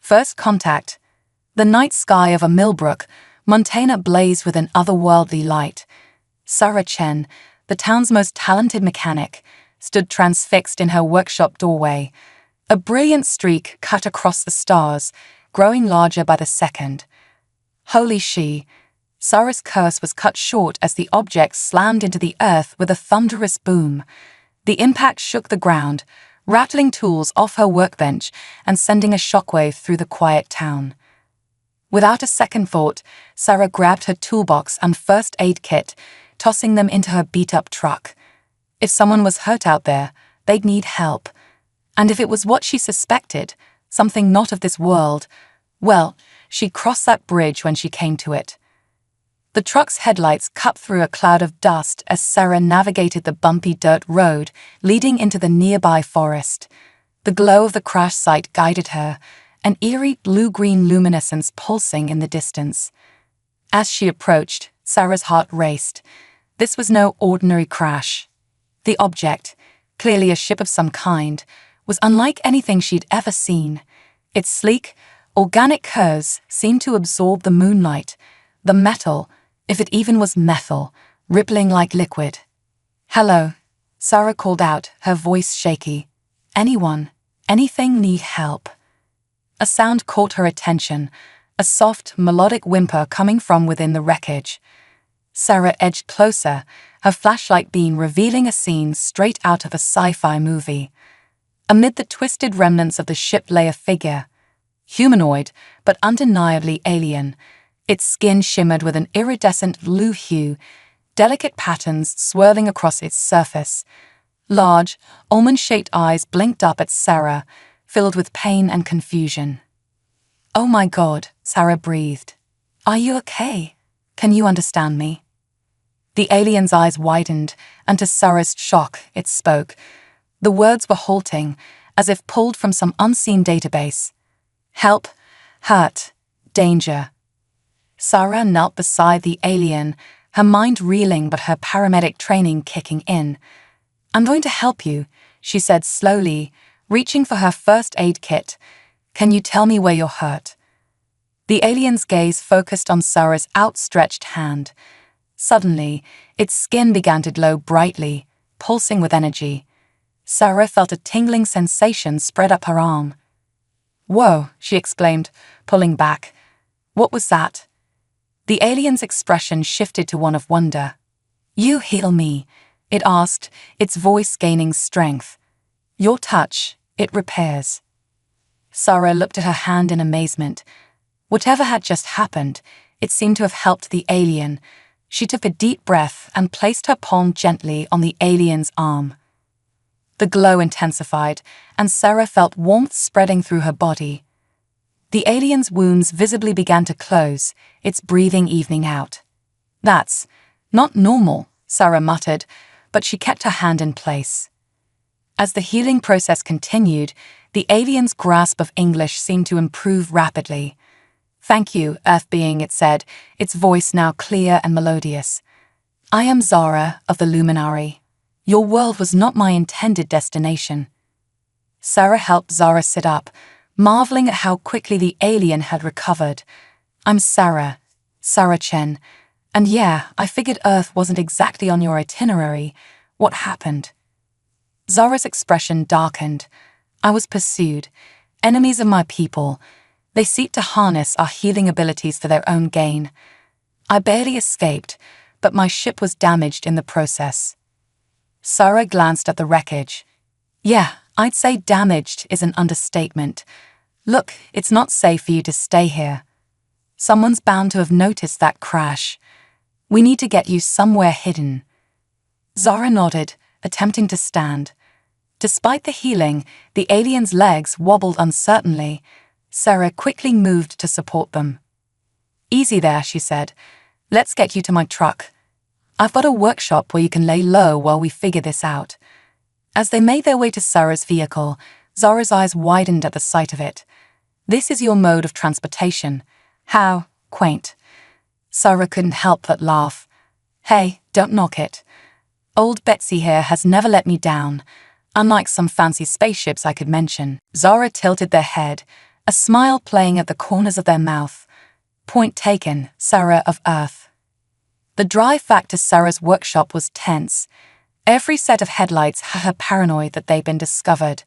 First contact. The night sky of a Millbrook, Montana blazed with an otherworldly light. Sarah Chen, the town's most talented mechanic, stood transfixed in her workshop doorway. A brilliant streak cut across the stars, growing larger by the second. Holy she! Sarah's curse was cut short as the object slammed into the earth with a thunderous boom. The impact shook the ground, rattling tools off her workbench and sending a shockwave through the quiet town. Without a second thought, Sarah grabbed her toolbox and first aid kit, tossing them into her beat-up truck. If someone was hurt out there, they'd need help. And if it was what she suspected, something not of this world, well, she'd cross that bridge when she came to it. The truck's headlights cut through a cloud of dust as Sarah navigated the bumpy dirt road leading into the nearby forest. The glow of the crash site guided her, an eerie blue-green luminescence pulsing in the distance. As she approached, Sarah's heart raced. This was no ordinary crash. The object, clearly a ship of some kind, was unlike anything she'd ever seen. Its sleek, organic curves seemed to absorb the moonlight, the metal, if it even was metal, rippling like liquid. "Hello," Sarah called out, her voice shaky. "Anyone, anything need help?" A sound caught her attention, a soft, melodic whimper coming from within the wreckage. Sarah edged closer, her flashlight beam revealing a scene straight out of a sci-fi movie. Amid the twisted remnants of the ship lay a figure. Humanoid, but undeniably alien. Its skin shimmered with an iridescent blue hue, delicate patterns swirling across its surface. Large, almond-shaped eyes blinked up at Sarah, filled with pain and confusion. "Oh my God," Sarah breathed. "Are you okay? Can you understand me?" The alien's eyes widened, and to Sarah's shock, it spoke. The words were halting, as if pulled from some unseen database. "Help, hurt, danger." Sarah knelt beside the alien, her mind reeling but her paramedic training kicking in. "I'm going to help you," she said slowly, reaching for her first aid kit. "Can you tell me where you're hurt?" The alien's gaze focused on Sarah's outstretched hand. Suddenly, its skin began to glow brightly, pulsing with energy. Sarah felt a tingling sensation spread up her arm. "Whoa," she exclaimed, pulling back. "What was that?" The alien's expression shifted to one of wonder. "You heal me," it asked, its voice gaining strength. "Your touch, it repairs." Sarah looked at her hand in amazement. Whatever had just happened, it seemed to have helped the alien. She took a deep breath and placed her palm gently on the alien's arm. The glow intensified, and Sarah felt warmth spreading through her body. The alien's wounds visibly began to close, its breathing evening out. "That's not normal," Sarah muttered, but she kept her hand in place. As the healing process continued, the alien's grasp of English seemed to improve rapidly. "Thank you, Earth being," it said, its voice now clear and melodious. "I am Zara of the Luminary. Your world was not my intended destination." Sarah helped Zara sit up, marveling at how quickly the alien had recovered. "I'm Sarah Chen, and yeah, I figured Earth wasn't exactly on your itinerary. What happened?" Zara's expression darkened. "I was pursued. Enemies of my people. They seek to harness our healing abilities for their own gain. I barely escaped, but my ship was damaged in the process." Sarah glanced at the wreckage. "Yeah, I'd say damaged is an understatement. Look, it's not safe for you to stay here. Someone's bound to have noticed that crash. We need to get you somewhere hidden." Zara nodded, attempting to stand. Despite the healing, the alien's legs wobbled uncertainly. Sarah quickly moved to support them. "Easy there," she said. "Let's get you to my truck. I've got a workshop where you can lay low while we figure this out." As they made their way to Sarah's vehicle, Zara's eyes widened at the sight of it. "This is your mode of transportation. How quaint." Sarah couldn't help but laugh. "Hey, don't knock it. Old Betsy here has never let me down, unlike some fancy spaceships I could mention." Zara tilted their head, a smile playing at the corners of their mouth. Point taken, Sarah of Earth. The drive back to Sarah's workshop was tense. Every set of headlights had her paranoid that they'd been discovered,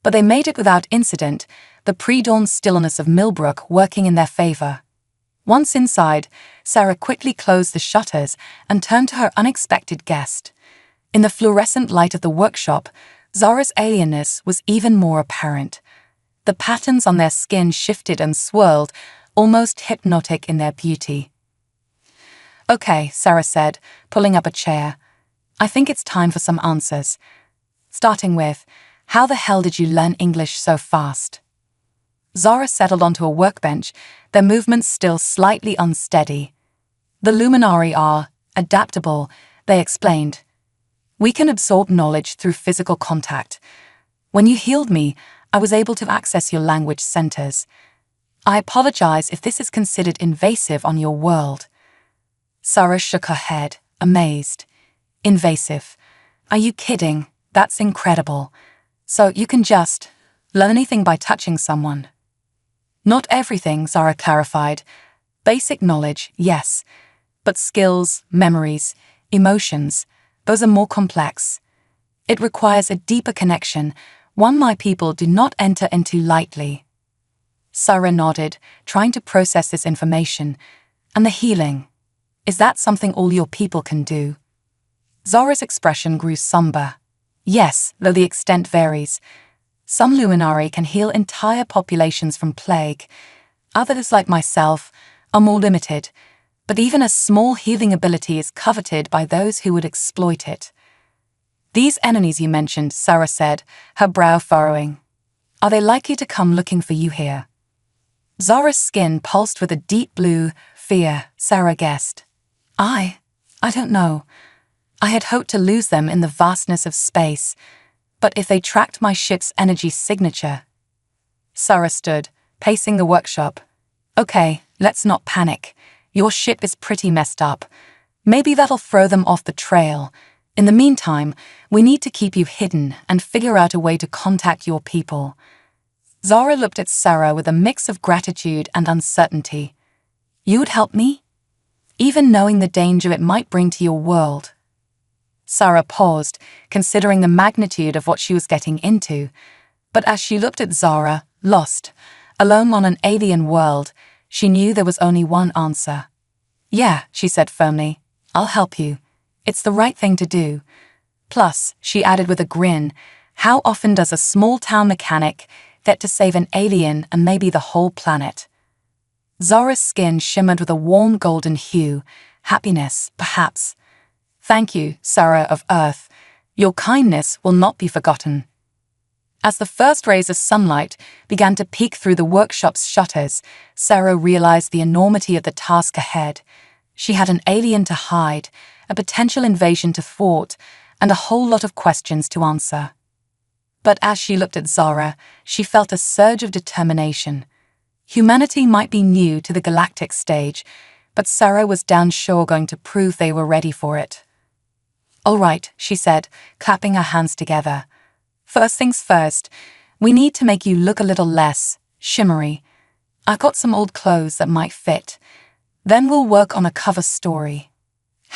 but they made it without incident, the pre-dawn stillness of Millbrook working in their favor. Once inside, Sarah quickly closed the shutters and turned to her unexpected guest. In the fluorescent light of the workshop, Zara's alienness was even more apparent. The patterns on their skin shifted and swirled, almost hypnotic in their beauty. "Okay," Sarah said, pulling up a chair. "I think it's time for some answers. Starting with, how the hell did you learn English so fast?" Zara settled onto a workbench, their movements still slightly unsteady. "The Luminari are adaptable," they explained. "We can absorb knowledge through physical contact. When you healed me, I was able to access your language centers. I apologize if this is considered invasive on your world." Sarah shook her head, amazed. "Invasive? Are you kidding? That's incredible. So you can just learn anything by touching someone?" "Not everything," Zara clarified. "Basic knowledge, yes. But skills, memories, emotions, those are more complex. It requires a deeper connection, one my people do not enter into lightly." Sarah nodded, trying to process this information. "And the healing? Is that something all your people can do?" Zara's expression grew somber. "Yes, though the extent varies. Some Luminari can heal entire populations from plague. Others, like myself, are more limited, but even a small healing ability is coveted by those who would exploit it." "These enemies you mentioned," Sarah said, her brow furrowing. "Are they likely to come looking for you here?" Zara's skin pulsed with a deep blue fear, Sarah guessed. I don't know. I had hoped to lose them in the vastness of space, but if they tracked my ship's energy signature..." Sarah stood, pacing the workshop. "Okay, let's not panic. Your ship is pretty messed up. Maybe that'll throw them off the trail. In the meantime, we need to keep you hidden and figure out a way to contact your people." Zara looked at Sarah with a mix of gratitude and uncertainty. "You would help me? Even knowing the danger it might bring to your world?" Sarah paused, considering the magnitude of what she was getting into. But as she looked at Zara, lost, alone on an alien world, she knew there was only one answer. "Yeah," she said firmly, "I'll help you. It's the right thing to do. Plus," she added with a grin, "how often does a small-town mechanic get to save an alien and maybe the whole planet?" Zara's skin shimmered with a warm golden hue. Happiness, perhaps. "Thank you, Sarah of Earth. Your kindness will not be forgotten." As the first rays of sunlight began to peek through the workshop's shutters, Sarah realized the enormity of the task ahead. She had an alien to hide, a potential invasion to thwart, and a whole lot of questions to answer. But as she looked at Zara, she felt a surge of determination. Humanity might be new to the galactic stage, but Sarah was damn sure going to prove they were ready for it. "All right," she said, clapping her hands together. "First things first, we need to make you look a little less shimmery. I've got some old clothes that might fit. Then we'll work on a cover story.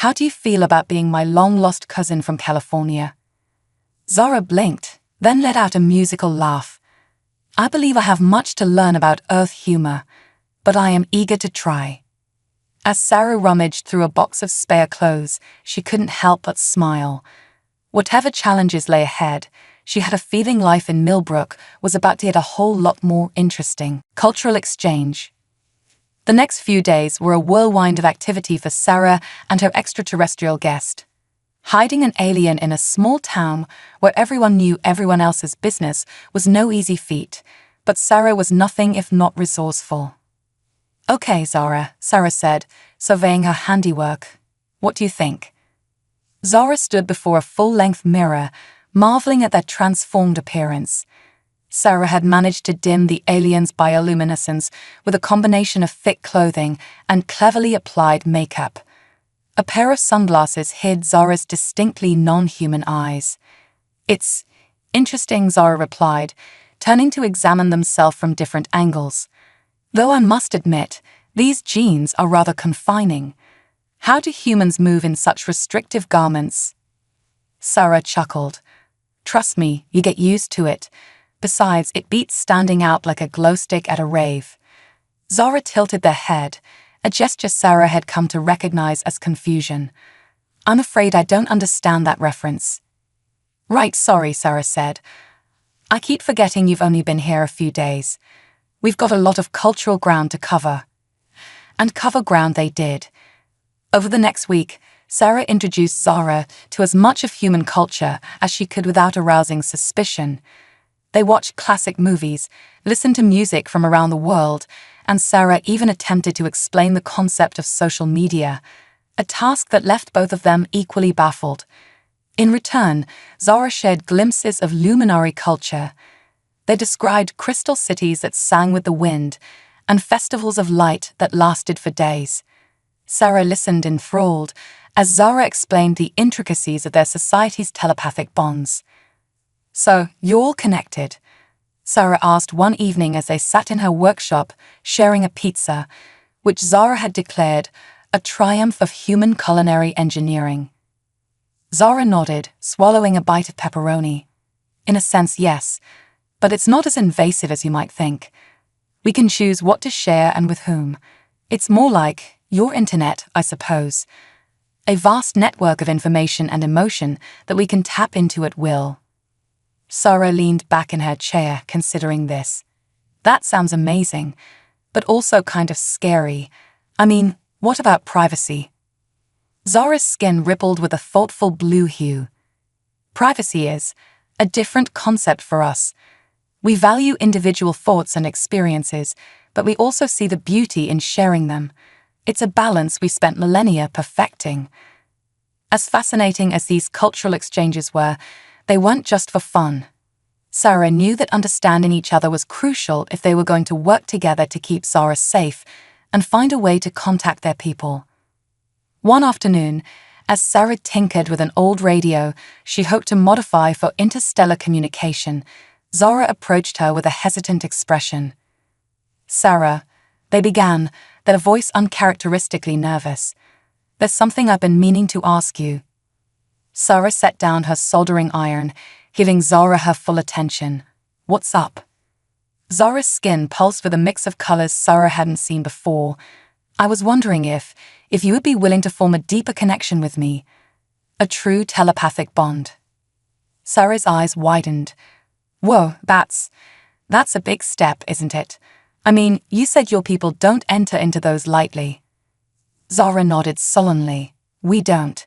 How do you feel about being my long-lost cousin from California?" Zara blinked, then let out a musical laugh. "I believe I have much to learn about Earth humor, but I am eager to try." As Sarah rummaged through a box of spare clothes, she couldn't help but smile. Whatever challenges lay ahead, she had a feeling life in Millbrook was about to get a whole lot more interesting. Cultural exchange. The next few days were a whirlwind of activity for Sarah and her extraterrestrial guest. Hiding an alien in a small town where everyone knew everyone else's business was no easy feat, but Sarah was nothing if not resourceful. "Okay, Zara," Sarah said, surveying her handiwork. "What do you think?" Zara stood before a full-length mirror, marveling at their transformed appearance. Sarah had managed to dim the alien's bioluminescence with a combination of thick clothing and cleverly applied makeup. A pair of sunglasses hid Zara's distinctly non-human eyes. "It's interesting," Zara replied, turning to examine themselves from different angles. Though I must admit, these jeans are rather confining. How do humans move in such restrictive garments? Sarah chuckled. Trust me, you get used to it. Besides, it beats standing out like a glow stick at a rave. Zara tilted their head, a gesture Sarah had come to recognize as confusion. I'm afraid I don't understand that reference. Right, sorry, Sarah said. I keep forgetting you've only been here a few days. We've got a lot of cultural ground to cover. And cover ground they did. Over the next week, Sarah introduced Zara to as much of human culture as she could without arousing suspicion. They watched classic movies, listened to music from around the world, and Sarah even attempted to explain the concept of social media, a task that left both of them equally baffled. In return, Zara shared glimpses of luminary culture. They described crystal cities that sang with the wind, and festivals of light that lasted for days. Sarah listened enthralled as Zara explained the intricacies of their society's telepathic bonds. So, you're all connected? Sarah asked one evening as they sat in her workshop, sharing a pizza, which Zara had declared a triumph of human culinary engineering. Zara nodded, swallowing a bite of pepperoni. In a sense, yes, but it's not as invasive as you might think. We can choose what to share and with whom. It's more like your internet, I suppose. A vast network of information and emotion that we can tap into at will. Sarah leaned back in her chair, considering this. That sounds amazing, but also kind of scary. I mean, what about privacy? Zara's skin rippled with a thoughtful blue hue. Privacy is a different concept for us. We value individual thoughts and experiences, but we also see the beauty in sharing them. It's a balance we spent millennia perfecting. As fascinating as these cultural exchanges were, they weren't just for fun. Sarah knew that understanding each other was crucial if they were going to work together to keep Zara safe and find a way to contact their people. One afternoon, as Sarah tinkered with an old radio she hoped to modify for interstellar communication, Zara approached her with a hesitant expression. Sarah, they began, their voice uncharacteristically nervous. There's something I've been meaning to ask you. Sarah set down her soldering iron, giving Zara her full attention. What's up? Zara's skin pulsed with a mix of colors Sarah hadn't seen before. I was wondering if you would be willing to form a deeper connection with me. A true telepathic bond. Sarah's eyes widened. Whoa, that's a big step, isn't it? I mean, you said your people don't enter into those lightly. Zara nodded sullenly. We don't,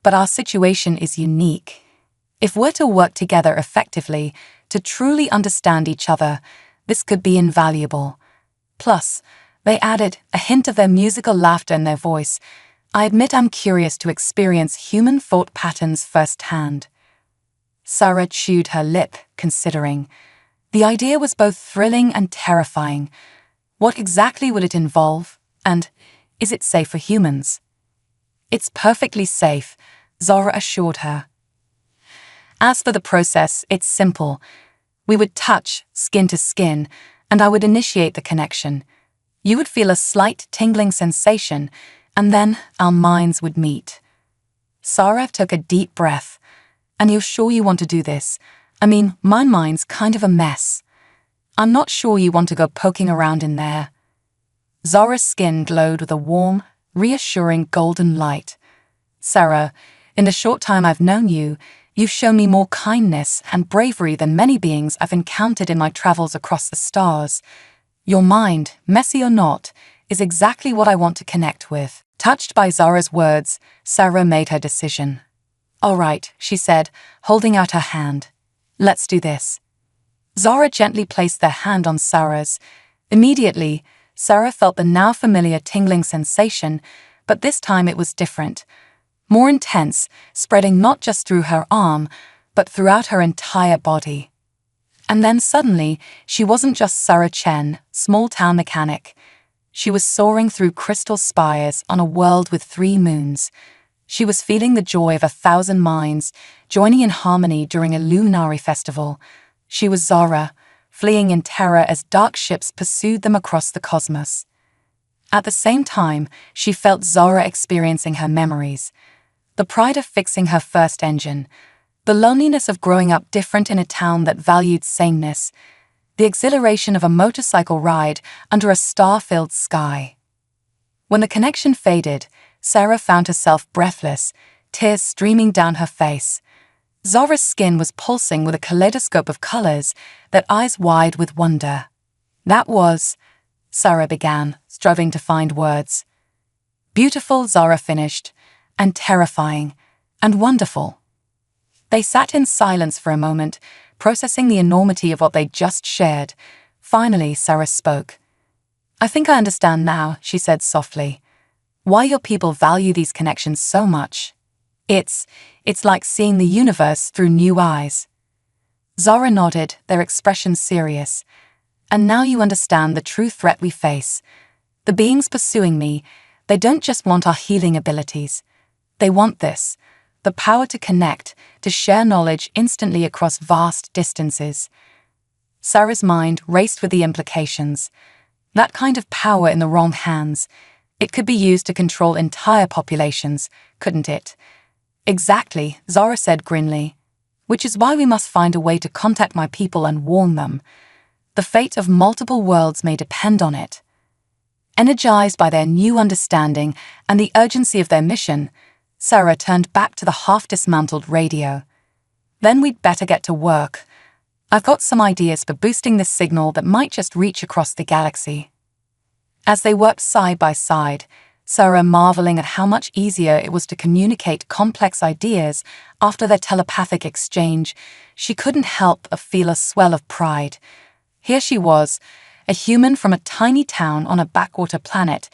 but our situation is unique. If we're to work together effectively, to truly understand each other, this could be invaluable. Plus, they added, a hint of their musical laughter in their voice, I admit I'm curious to experience human thought patterns firsthand. Sarah chewed her lip, considering. The idea was both thrilling and terrifying. What exactly would it involve? And is it safe for humans? It's perfectly safe, Zara assured her. As for the process, it's simple. We would touch, skin to skin, and I would initiate the connection. You would feel a slight tingling sensation, and then our minds would meet. Sarah took a deep breath. And you're sure you want to do this? I mean, my mind's kind of a mess. I'm not sure you want to go poking around in there. Zara's skin glowed with a warm, reassuring golden light. Sarah, in the short time I've known you, you've shown me more kindness and bravery than many beings I've encountered in my travels across the stars. Your mind, messy or not, is exactly what I want to connect with. Touched by Zara's words, Sarah made her decision. All right, she said, holding out her hand. Let's do this. Zara gently placed their hand on Sarah's. Immediately, Sarah felt the now familiar tingling sensation, but this time it was different. More intense, spreading not just through her arm, but throughout her entire body. And then suddenly, she wasn't just Sarah Chen, small-town mechanic. She was soaring through crystal spires on a world with 3 moons. She was feeling the joy of 1,000 minds, joining in harmony during a luminary festival. She was Zara, fleeing in terror as dark ships pursued them across the cosmos. At the same time, she felt Zora experiencing her memories, the pride of fixing her first engine, the loneliness of growing up different in a town that valued sameness, the exhilaration of a motorcycle ride under a star-filled sky. When the connection faded, Sarah found herself breathless, tears streaming down her face. Zora's skin was pulsing with a kaleidoscope of colors, their eyes wide with wonder. That was, Sarah began, striving to find words. Beautiful, Zora finished, and terrifying, and wonderful. They sat in silence for a moment, processing the enormity of what they'd just shared. Finally, Sarah spoke. I think I understand now, she said softly, why your people value these connections so much. It's like seeing the universe through new eyes. Zora nodded, their expression serious. And now you understand the true threat we face. The beings pursuing me, they don't just want our healing abilities. They want this, the power to connect, to share knowledge instantly across vast distances. Sarah's mind raced with the implications. That kind of power in the wrong hands, it could be used to control entire populations, couldn't it? Exactly, Zora said grimly. Which is why we must find a way to contact my people and warn them. The fate of multiple worlds may depend on it. Energized by their new understanding and the urgency of their mission, Sarah turned back to the half-dismantled radio. Then we'd better get to work. I've got some ideas for boosting this signal that might just reach across the galaxy. As they worked side by side, Sarah marveling at how much easier it was to communicate complex ideas after their telepathic exchange, she couldn't help but feel a swell of pride. Here she was, a human from a tiny town on a backwater planet,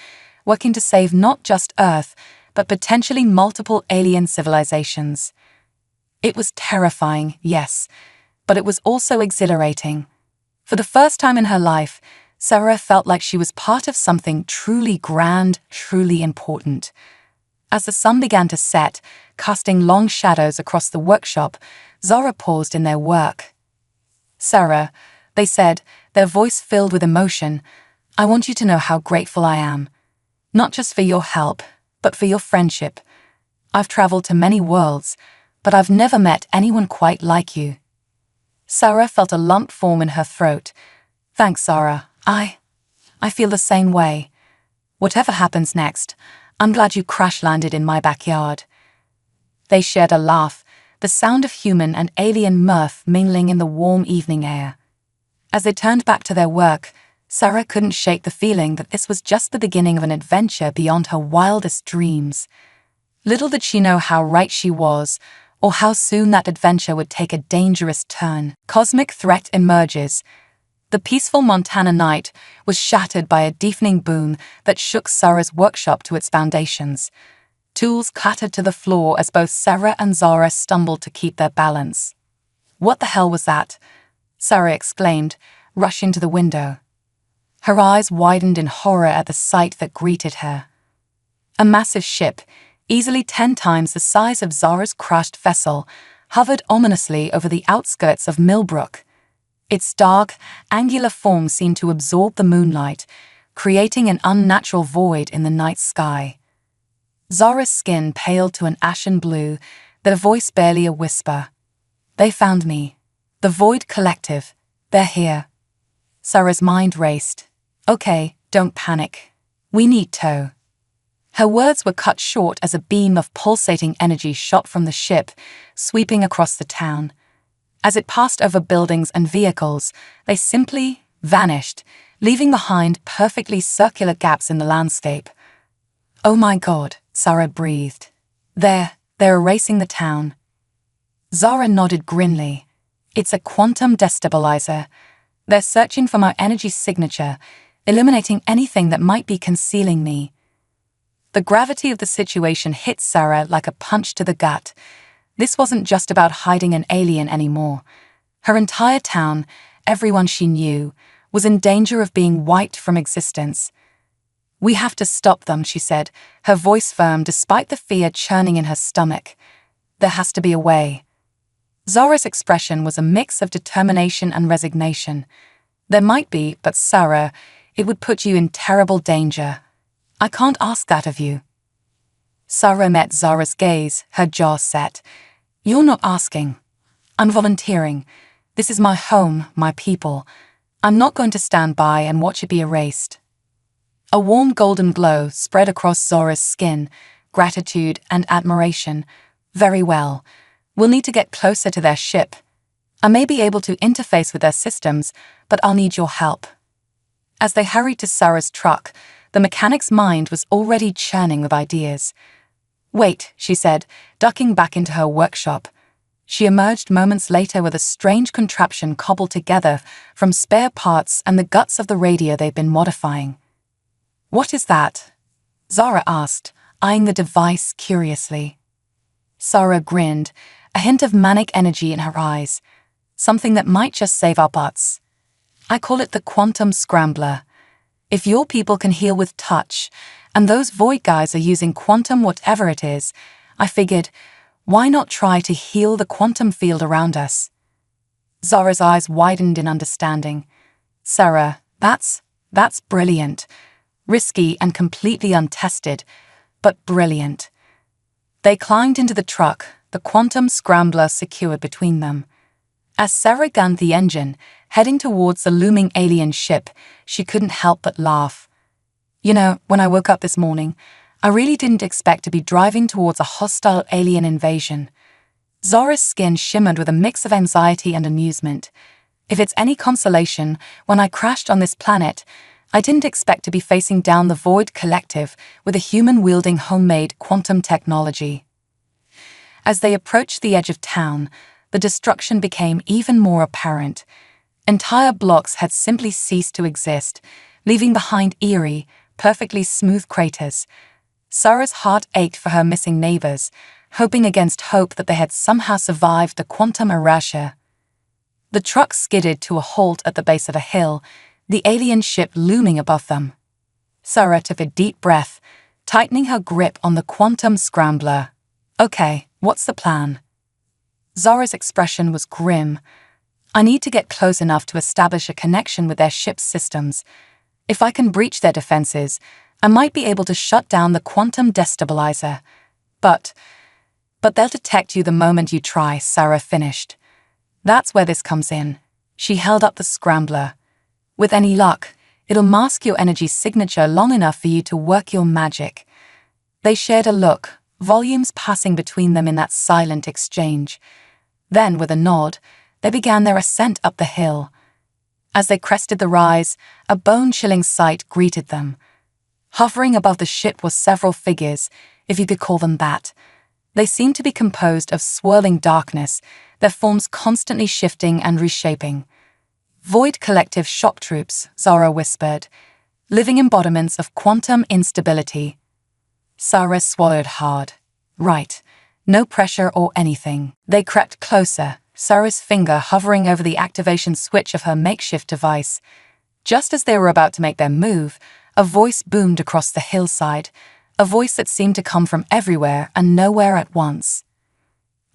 working to save not just Earth, but potentially multiple alien civilizations. It was terrifying, yes, but it was also exhilarating. For the first time in her life, Sarah felt like she was part of something truly grand, truly important. As the sun began to set, casting long shadows across the workshop, Zora paused in their work. Sarah, they said, their voice filled with emotion, I want you to know how grateful I am. Not just for your help, but for your friendship. I've traveled to many worlds, but I've never met anyone quite like you. Sarah felt a lump form in her throat. Thanks, Zora. I feel the same way. Whatever happens next, I'm glad you crash-landed in my backyard. They shared a laugh, the sound of human and alien mirth mingling in the warm evening air. As they turned back to their work, Sarah couldn't shake the feeling that this was just the beginning of an adventure beyond her wildest dreams. Little did she know how right she was, or how soon that adventure would take a dangerous turn. Cosmic threat emerges. The peaceful Montana night was shattered by a deafening boom that shook Sarah's workshop to its foundations. Tools clattered to the floor as both Sarah and Zora stumbled to keep their balance. What the hell was that? Sarah exclaimed, rushing to the window. Her eyes widened in horror at the sight that greeted her. A massive ship, easily 10 times the size of Zora's crushed vessel, hovered ominously over the outskirts of Millbrook. Its dark, angular form seemed to absorb the moonlight, creating an unnatural void in the night sky. Zora's skin paled to an ashen blue, their voice barely a whisper. They found me. The Void Collective. They're here. Sarah's mind raced. Okay, don't panic. We need tow. Her words were cut short as a beam of pulsating energy shot from the ship, sweeping across the town. As it passed over buildings and vehicles, they simply vanished, leaving behind perfectly circular gaps in the landscape. Oh my God, Sarah breathed. They're erasing the town. Zora nodded grimly. It's a quantum destabilizer. They're searching for my energy signature, eliminating anything that might be concealing me. The gravity of the situation hit Sarah like a punch to the gut. This wasn't just about hiding an alien anymore. Her entire town, everyone she knew, was in danger of being wiped from existence. We have to stop them, she said, her voice firm despite the fear churning in her stomach. There has to be a way. Zora's expression was a mix of determination and resignation. There might be, but Sarah, it would put you in terrible danger. I can't ask that of you. Sarah met Zora's gaze, her jaw set. You're not asking. I'm volunteering. This is my home, my people. I'm not going to stand by and watch it be erased. A warm golden glow spread across Zora's skin, gratitude and admiration. Very well. We'll need to get closer to their ship. I may be able to interface with their systems, but I'll need your help. As they hurried to Sarah's truck, the mechanic's mind was already churning with ideas. Wait, she said, ducking back into her workshop. She emerged moments later with a strange contraption cobbled together from spare parts and the guts of the radio they'd been modifying. What is that? Zara asked, eyeing the device curiously. Sarah grinned, a hint of manic energy in her eyes. Something that might just save our butts. I call it the quantum scrambler. If your people can heal with touch, and those void guys are using quantum whatever it is, I figured, why not try to heal the quantum field around us? Zara's eyes widened in understanding. Sarah, that's brilliant. Risky and completely untested, but brilliant. They climbed into the truck, the quantum scrambler secured between them. As Sarah gunned the engine, heading towards the looming alien ship, she couldn't help but laugh. You know, when I woke up this morning, I really didn't expect to be driving towards a hostile alien invasion. Zora's skin shimmered with a mix of anxiety and amusement. If it's any consolation, when I crashed on this planet, I didn't expect to be facing down the Void Collective with a human-wielding homemade quantum technology. As they approached the edge of town, the destruction became even more apparent. Entire blocks had simply ceased to exist, leaving behind eerie, perfectly smooth craters. Sarah's heart ached for her missing neighbors, hoping against hope that they had somehow survived the quantum erasure. The truck skidded to a halt at the base of a hill, the alien ship looming above them. Sarah took a deep breath, tightening her grip on the quantum scrambler. Okay, what's the plan? Zora's expression was grim. I need to get close enough to establish a connection with their ship's systems. If I can breach their defenses, I might be able to shut down the quantum destabilizer. But they'll detect you the moment you try, Sarah finished. That's where this comes in. She held up the scrambler. With any luck, it'll mask your energy signature long enough for you to work your magic. They shared a look, volumes passing between them in that silent exchange. Then, with a nod, they began their ascent up the hill. As they crested the rise, a bone-chilling sight greeted them. Hovering above the ship were several figures, if you could call them that. They seemed to be composed of swirling darkness, their forms constantly shifting and reshaping. Void Collective shock troops, Zara whispered, living embodiments of quantum instability. Sarah swallowed hard. Right, no pressure or anything. They crept closer, Sarah's finger hovering over the activation switch of her makeshift device. Just as they were about to make their move, a voice boomed across the hillside, a voice that seemed to come from everywhere and nowhere at once.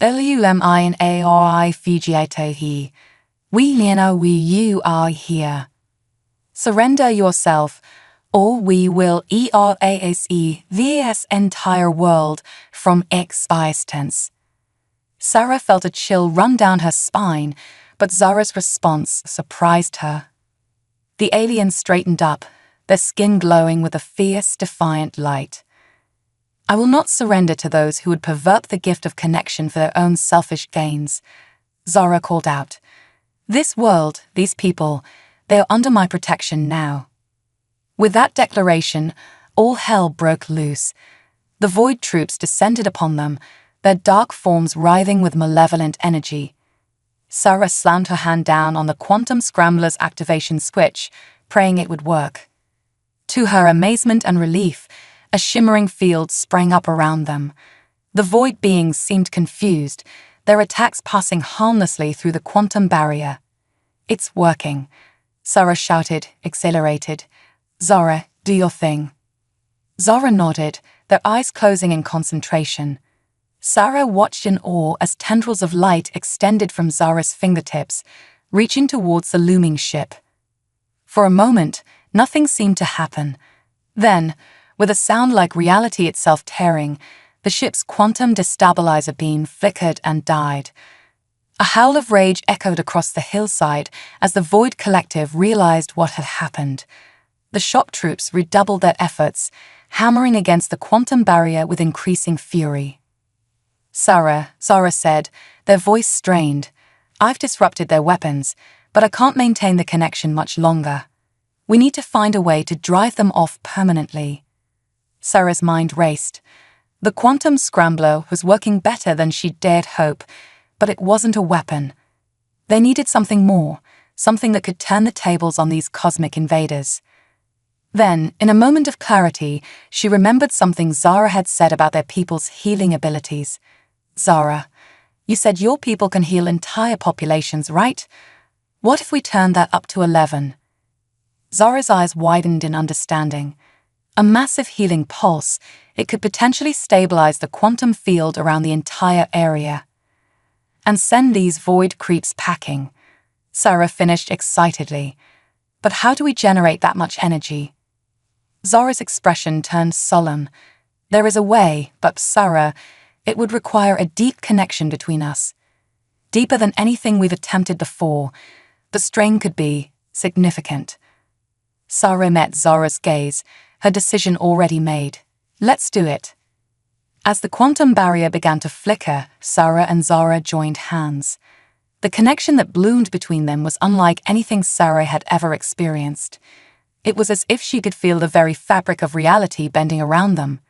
Luminarai Fijitehi. You are here. Surrender yourself, or we will erase this entire world from existence. Sarah felt a chill run down her spine, but Zara's response surprised her. The aliens straightened up, their skin glowing with a fierce, defiant light. I will not surrender to those who would pervert the gift of connection for their own selfish gains, Zara called out. This world, these people, they are under my protection now. With that declaration, all hell broke loose. The Void troops descended upon them, their dark forms writhing with malevolent energy. Sarah slammed her hand down on the quantum scrambler's activation switch, praying it would work. To her amazement and relief, a shimmering field sprang up around them. The Void beings seemed confused, their attacks passing harmlessly through the quantum barrier. It's working, Sarah shouted, exhilarated. Zara, do your thing. Zara nodded, their eyes closing in concentration. Sarah watched in awe as tendrils of light extended from Zara's fingertips, reaching towards the looming ship. For a moment, nothing seemed to happen. Then, with a sound like reality itself tearing, the ship's quantum destabilizer beam flickered and died. A howl of rage echoed across the hillside as the Void Collective realized what had happened. The shock troops redoubled their efforts, hammering against the quantum barrier with increasing fury. Zara said, their voice strained. I've disrupted their weapons, but I can't maintain the connection much longer. We need to find a way to drive them off permanently. Zara's mind raced. The quantum scrambler was working better than she'd dared hope, but it wasn't a weapon. They needed something more, something that could turn the tables on these cosmic invaders. Then, in a moment of clarity, she remembered something Zara had said about their people's healing abilities. Zara, you said your people can heal entire populations, right? What if we turned that up to 11? Zara's eyes widened in understanding. A massive healing pulse, it could potentially stabilize the quantum field around the entire area. And send these void creeps packing. Zara finished excitedly. But how do we generate that much energy? Zara's expression turned solemn. There is a way, but Zara, it would require a deep connection between us. Deeper than anything we've attempted before. The strain could be significant. Zara met Zara's gaze, her decision already made. Let's do it. As the quantum barrier began to flicker, Zara and Zara joined hands. The connection that bloomed between them was unlike anything Zara had ever experienced. It was as if she could feel the very fabric of reality bending around them.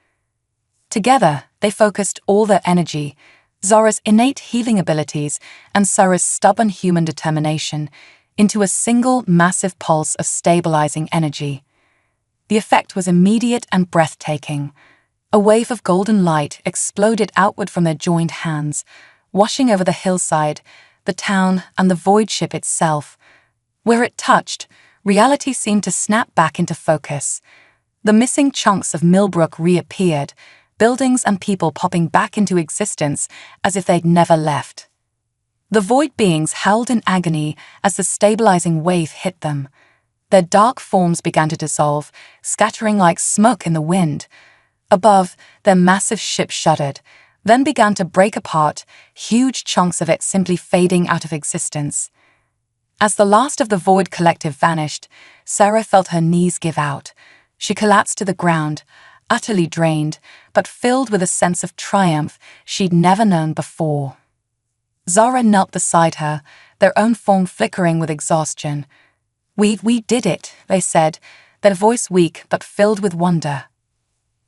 Together, they focused all their energy, Zara's innate healing abilities and Zara's stubborn human determination, into a single massive pulse of stabilizing energy. The effect was immediate and breathtaking. A wave of golden light exploded outward from their joined hands, washing over the hillside, the town, and the void ship itself. Where it touched, reality seemed to snap back into focus. The missing chunks of Millbrook reappeared, buildings and people popping back into existence as if they'd never left. The void beings howled in agony as the stabilizing wave hit them. Their dark forms began to dissolve, scattering like smoke in the wind. Above, their massive ship shuddered, then began to break apart, huge chunks of it simply fading out of existence. As the last of the Void Collective vanished, Sarah felt her knees give out. She collapsed to the ground, utterly drained, but filled with a sense of triumph she'd never known before. Zara knelt beside her, their own form flickering with exhaustion. We did it, they said, their voice weak but filled with wonder.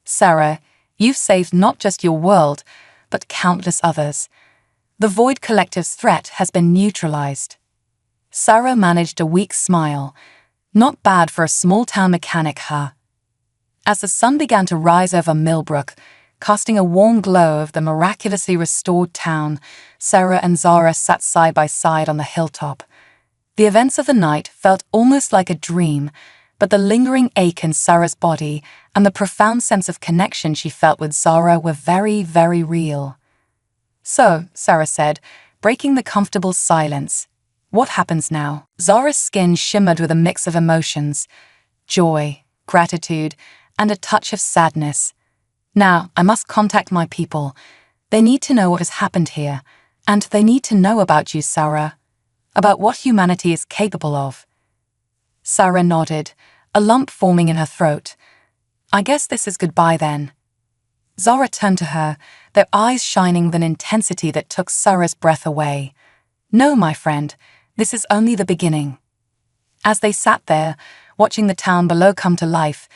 Sarah, you've saved not just your world, but countless others. The Void Collective's threat has been neutralized. Sarah managed a weak smile. Not bad for a small-town mechanic, huh? As the sun began to rise over Millbrook, casting a warm glow of the miraculously restored town, Sarah and Zara sat side by side on the hilltop. The events of the night felt almost like a dream, but the lingering ache in Sarah's body and the profound sense of connection she felt with Zara were very, very real. So, Sarah said, breaking the comfortable silence, what happens now? Zara's skin shimmered with a mix of emotions, joy, gratitude, and a touch of sadness. Now, I must contact my people. They need to know what has happened here, and they need to know about you, Sarah, about what humanity is capable of. Sarah nodded, a lump forming in her throat. I guess this is goodbye then. Zara turned to her, their eyes shining with an intensity that took Sarah's breath away. No, my friend, this is only the beginning. As they sat there, watching the town below come to life,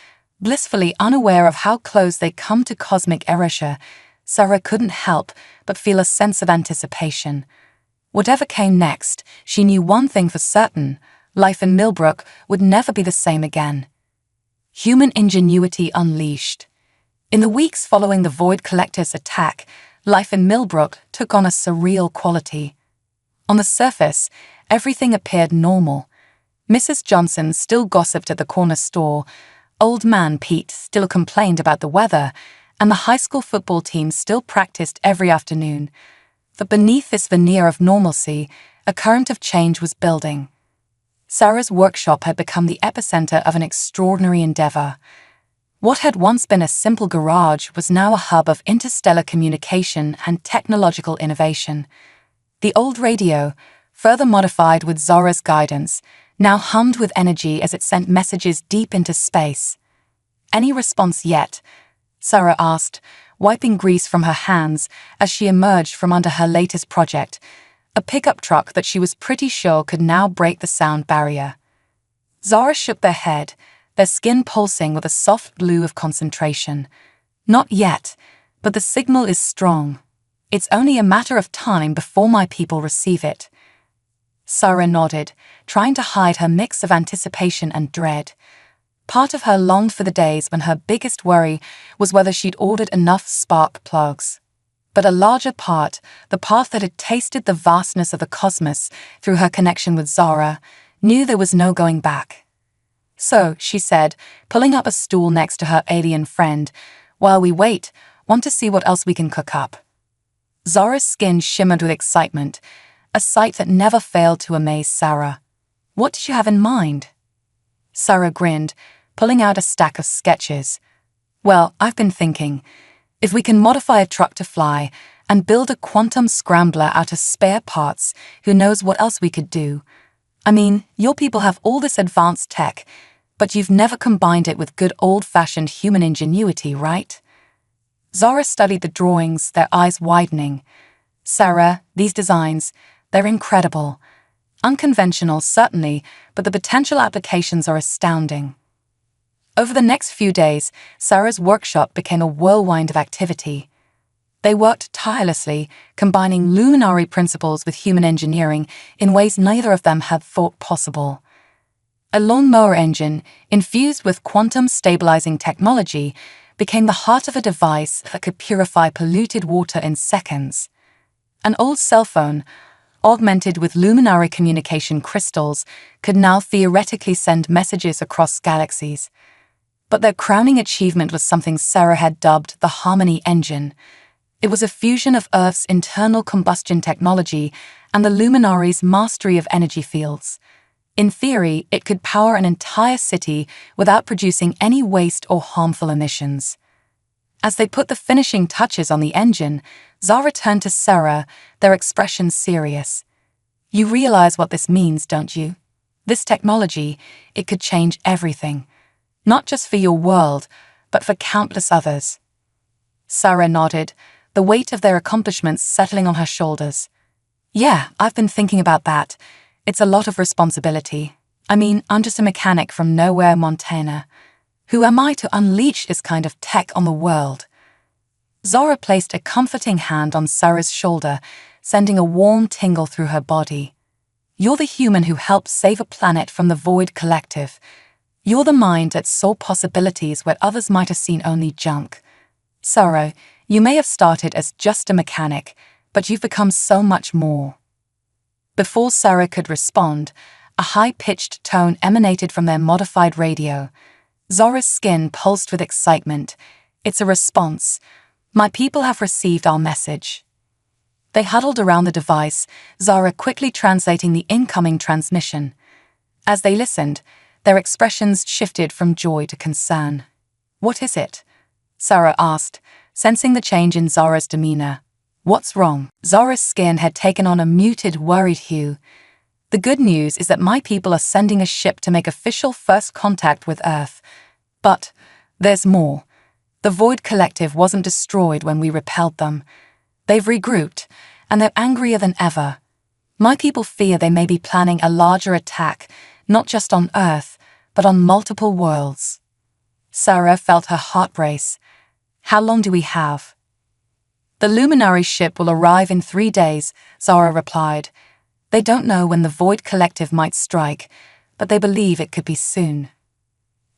blissfully unaware of how close they'd come to cosmic erasure, Sarah couldn't help but feel a sense of anticipation. Whatever came next, she knew one thing for certain: life in Millbrook would never be the same again. Human ingenuity unleashed. In the weeks following the Void Collective's attack, life in Millbrook took on a surreal quality. On the surface, everything appeared normal. Mrs. Johnson still gossiped at the corner store, Old Man Pete still complained about the weather, and the high school football team still practiced every afternoon. But beneath this veneer of normalcy, a current of change was building. Sarah's workshop had become the epicenter of an extraordinary endeavor. What had once been a simple garage was now a hub of interstellar communication and technological innovation. The old radio, further modified with Zora's guidance, now hummed with energy as it sent messages deep into space. "Any response yet?" Sarah asked, wiping grease from her hands as she emerged from under her latest project, a pickup truck that she was pretty sure could now break the sound barrier. Zora shook their head, their skin pulsing with a soft blue of concentration. "Not yet, but the signal is strong. It's only a matter of time before my people receive it." Sarah nodded, trying to hide her mix of anticipation and dread. Part of her longed for the days when her biggest worry was whether she'd ordered enough spark plugs. But a larger part, the part that had tasted the vastness of the cosmos through her connection with Zora, knew there was no going back. "So," she said, pulling up a stool next to her alien friend, "while we wait, want to see what else we can cook up." Zora's skin shimmered with excitement, a sight that never failed to amaze Sarah. "What did you have in mind?" Sarah grinned, pulling out a stack of sketches. "Well, I've been thinking, if we can modify a truck to fly and build a quantum scrambler out of spare parts, who knows what else we could do? I mean, your people have all this advanced tech, but you've never combined it with good old-fashioned human ingenuity, right?" Zora studied the drawings, their eyes widening. "Sarah, these designs, they're incredible. Unconventional, certainly, but the potential applications are astounding." Over the next few days, Sarah's workshop became a whirlwind of activity. They worked tirelessly, combining luminary principles with human engineering in ways neither of them had thought possible. A lawnmower engine, infused with quantum-stabilizing technology, became the heart of a device that could purify polluted water in seconds. An old cell phone, augmented with luminary communication crystals, could now theoretically send messages across galaxies. But their crowning achievement was something Sarah had dubbed the Harmony Engine. It was a fusion of Earth's internal combustion technology and the luminary's mastery of energy fields. In theory, it could power an entire city without producing any waste or harmful emissions. As they put the finishing touches on the engine, Zara turned to Sarah, their expressions serious. "You realize what this means, don't you? This technology, it could change everything. Not just for your world, but for countless others." Sarah nodded, the weight of their accomplishments settling on her shoulders. "Yeah, I've been thinking about that. It's a lot of responsibility. I mean, I'm just a mechanic from nowhere, Montana. Who am I to unleash this kind of tech on the world?" Zora placed a comforting hand on Sarah's shoulder, sending a warm tingle through her body. "You're the human who helped save a planet from the Void Collective. You're the mind that saw possibilities where others might have seen only junk. Sarah, you may have started as just a mechanic, but you've become so much more." Before Sarah could respond, a high-pitched tone emanated from their modified radio. Zora's skin pulsed with excitement. "It's a response. My people have received our message." They huddled around the device, Zora quickly translating the incoming transmission. As they listened, their expressions shifted from joy to concern. "What is it?" Sarah asked, sensing the change in Zora's demeanor. "What's wrong?" Zora's skin had taken on a muted, worried hue. "The good news is that my people are sending a ship to make official first contact with Earth. But there's more. The Void Collective wasn't destroyed when we repelled them. They've regrouped, and they're angrier than ever. My people fear they may be planning a larger attack, not just on Earth, but on multiple worlds." Sarah felt her heart race. "How long do we have?" "The luminary ship will arrive in 3 days," Zora replied. "They don't know when the Void Collective might strike, but they believe it could be soon."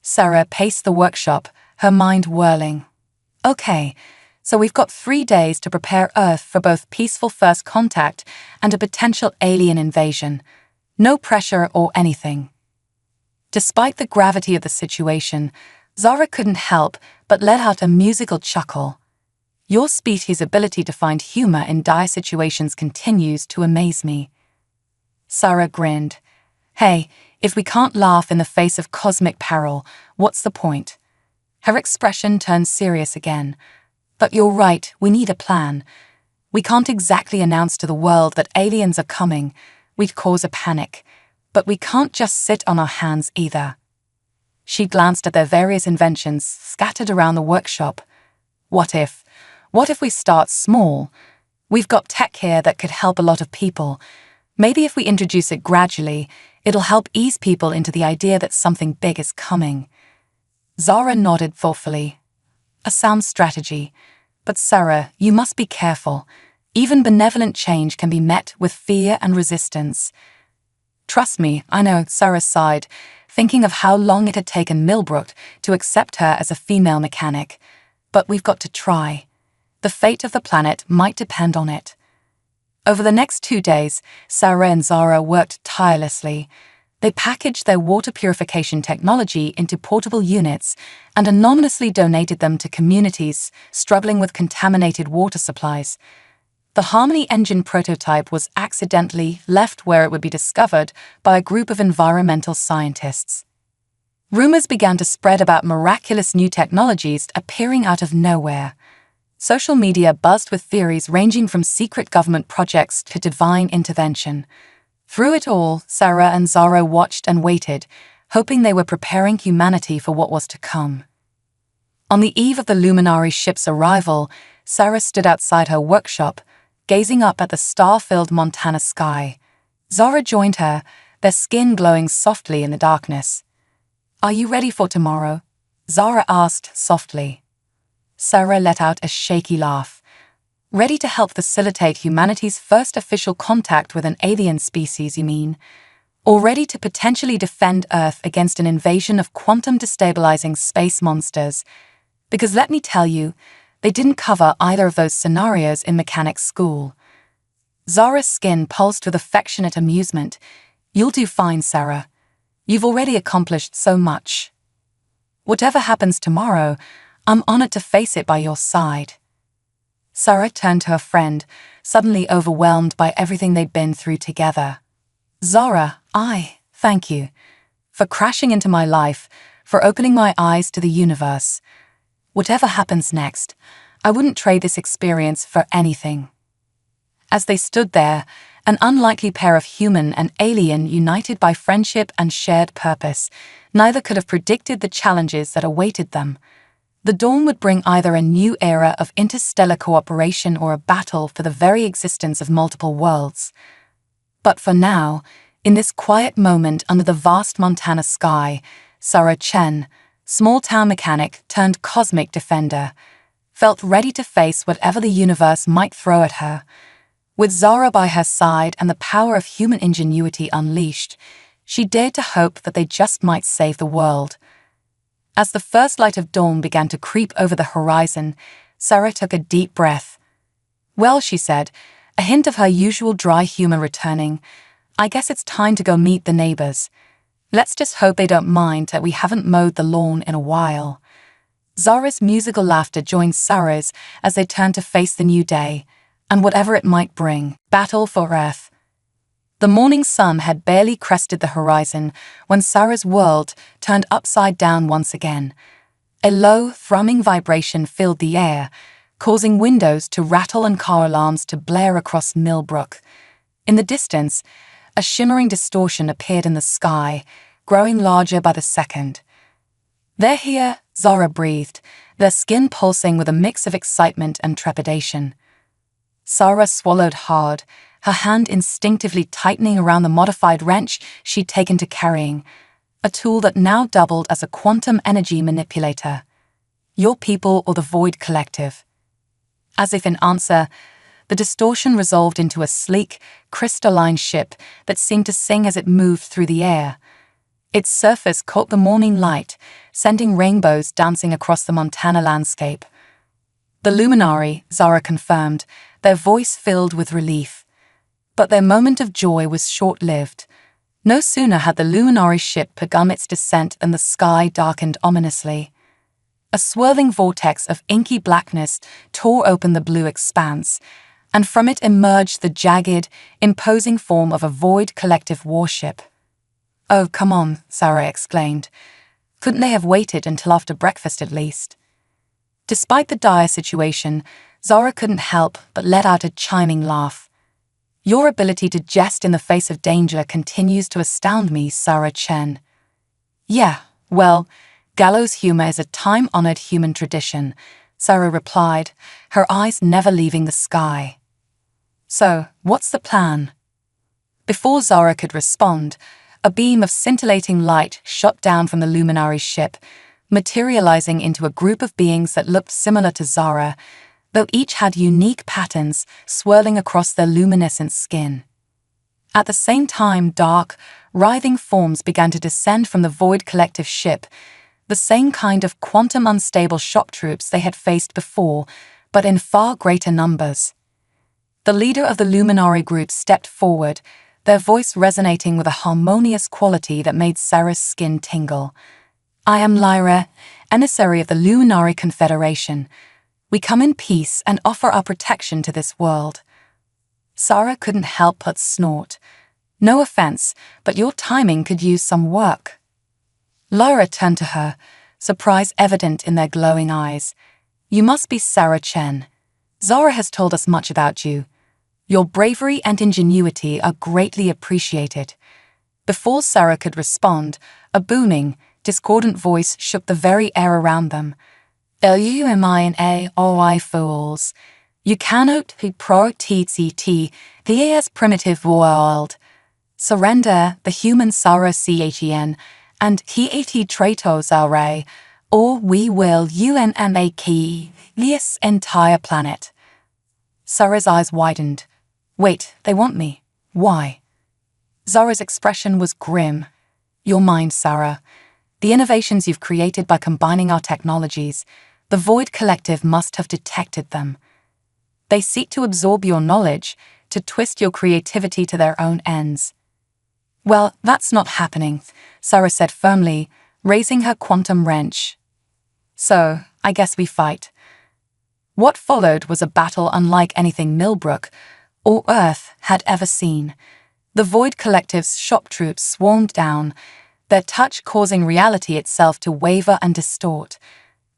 Sarah paced the workshop, her mind whirling. "Okay, so we've got 3 days to prepare Earth for both peaceful first contact and a potential alien invasion. No pressure or anything." Despite the gravity of the situation, Zara couldn't help but let out a musical chuckle. Your species' ability to find humor in dire situations continues to amaze me. Sarah grinned. Hey, if we can't laugh in the face of cosmic peril, what's the point? Her expression turned serious again. But you're right, we need a plan. We can't exactly announce to the world that aliens are coming. We'd cause a panic. But we can't just sit on our hands either. She glanced at their various inventions scattered around the workshop. What if we start small? We've got tech here that could help a lot of people. Maybe if we introduce it gradually, it'll help ease people into the idea that something big is coming. Zara nodded thoughtfully. A sound strategy. But Sarah, you must be careful. Even benevolent change can be met with fear and resistance. Trust me, I know, Sarah sighed, thinking of how long it had taken Millbrook to accept her as a female mechanic. But we've got to try. The fate of the planet might depend on it. Over the next 2 days, Sarah and Zara worked tirelessly. They packaged their water purification technology into portable units and anonymously donated them to communities struggling with contaminated water supplies. The Harmony engine prototype was accidentally left where it would be discovered by a group of environmental scientists. Rumors began to spread about miraculous new technologies appearing out of nowhere. Social media buzzed with theories ranging from secret government projects to divine intervention. Through it all, Sarah and Zara watched and waited, hoping they were preparing humanity for what was to come. On the eve of the Luminary ship's arrival, Sarah stood outside her workshop, gazing up at the star-filled Montana sky. Zara joined her, their skin glowing softly in the darkness. "Are you ready for tomorrow?" Zara asked softly. Sarah let out a shaky laugh. Ready to help facilitate humanity's first official contact with an alien species, you mean? Or ready to potentially defend Earth against an invasion of quantum-destabilizing space monsters? Because let me tell you, they didn't cover either of those scenarios in mechanics school. Zara's skin pulsed with affectionate amusement. "You'll do fine, Sarah. You've already accomplished so much. Whatever happens tomorrow, I'm honored to face it by your side." Sarah turned to her friend, suddenly overwhelmed by everything they'd been through together. "Zara, thank you. For crashing into my life, for opening my eyes to the universe. Whatever happens next, I wouldn't trade this experience for anything." As they stood there, an unlikely pair of human and alien united by friendship and shared purpose, neither could have predicted the challenges that awaited them. The dawn would bring either a new era of interstellar cooperation or a battle for the very existence of multiple worlds. But for now, in this quiet moment under the vast Montana sky, Sarah Chen, small-town mechanic turned cosmic defender, felt ready to face whatever the universe might throw at her. With Zara by her side and the power of human ingenuity unleashed, she dared to hope that they just might save the world. As the first light of dawn began to creep over the horizon, Sarah took a deep breath. "Well," she said, a hint of her usual dry humor returning, "I guess it's time to go meet the neighbors. Let's just hope they don't mind that we haven't mowed the lawn in a while." Zara's musical laughter joined Sarah's as they turned to face the new day, and whatever it might bring, battle for Earth. The morning sun had barely crested the horizon when Sarah's world turned upside down once again. A low, thrumming vibration filled the air, causing windows to rattle and car alarms to blare across Millbrook. In the distance, a shimmering distortion appeared in the sky, growing larger by the second. "They're here," Zara breathed, their skin pulsing with a mix of excitement and trepidation. Sarah swallowed hard, her hand instinctively tightening around the modified wrench she'd taken to carrying, a tool that now doubled as a quantum energy manipulator. "Your people or the Void Collective?" As if in answer, the distortion resolved into a sleek, crystalline ship that seemed to sing as it moved through the air. Its surface caught the morning light, sending rainbows dancing across the Montana landscape. "The Luminary," Zara confirmed, their voice filled with relief. But their moment of joy was short-lived. No sooner had the Luminary ship begun its descent than the sky darkened ominously. A swirling vortex of inky blackness tore open the blue expanse, and from it emerged the jagged, imposing form of a void collective warship. "Oh, come on," Sarah exclaimed. "Couldn't they have waited until after breakfast at least?" Despite the dire situation, Zara couldn't help but let out a chiming laugh. "Your ability to jest in the face of danger continues to astound me, Sarah Chen." "Yeah, well, gallows humor is a time-honored human tradition," Sarah replied, her eyes never leaving the sky. "So, what's the plan?" Before Zara could respond, a beam of scintillating light shot down from the luminary's ship, materializing into a group of beings that looked similar to Zara, though each had unique patterns swirling across their luminescent skin. At the same time, dark, writhing forms began to descend from the Void Collective ship, the same kind of quantum unstable shock troops they had faced before, but in far greater numbers. The leader of the luminary group stepped forward, their voice resonating with a harmonious quality that made Sarah's skin tingle. "I am Lyra, emissary of the Luminary Confederation. We come in peace and offer our protection to this world." Sarah couldn't help but snort. "No offense, but your timing could use some work." Lyra turned to her, surprise evident in their glowing eyes. "You must be Sarah Chen. Zara has told us much about you. Your bravery and ingenuity are greatly appreciated." Before Sarah could respond, a booming, discordant voice shook the very air around them. "Lumina fools. You cannot be protect the primitive world. Surrender the human Sarah Chen and Hieti Tratos Array, or we will UNMAK this entire planet." Sarah's eyes widened. "Wait, they want me. Why?" Zara's expression was grim. "Your mind, Sarah. The innovations you've created by combining our technologies, the Void Collective must have detected them. They seek to absorb your knowledge, to twist your creativity to their own ends." "Well, that's not happening," Sarah said firmly, raising her quantum wrench. "So, I guess we fight." What followed was a battle unlike anything Millbrook or Earth had ever seen. The Void Collective's shock troops swarmed down, their touch causing reality itself to waver and distort.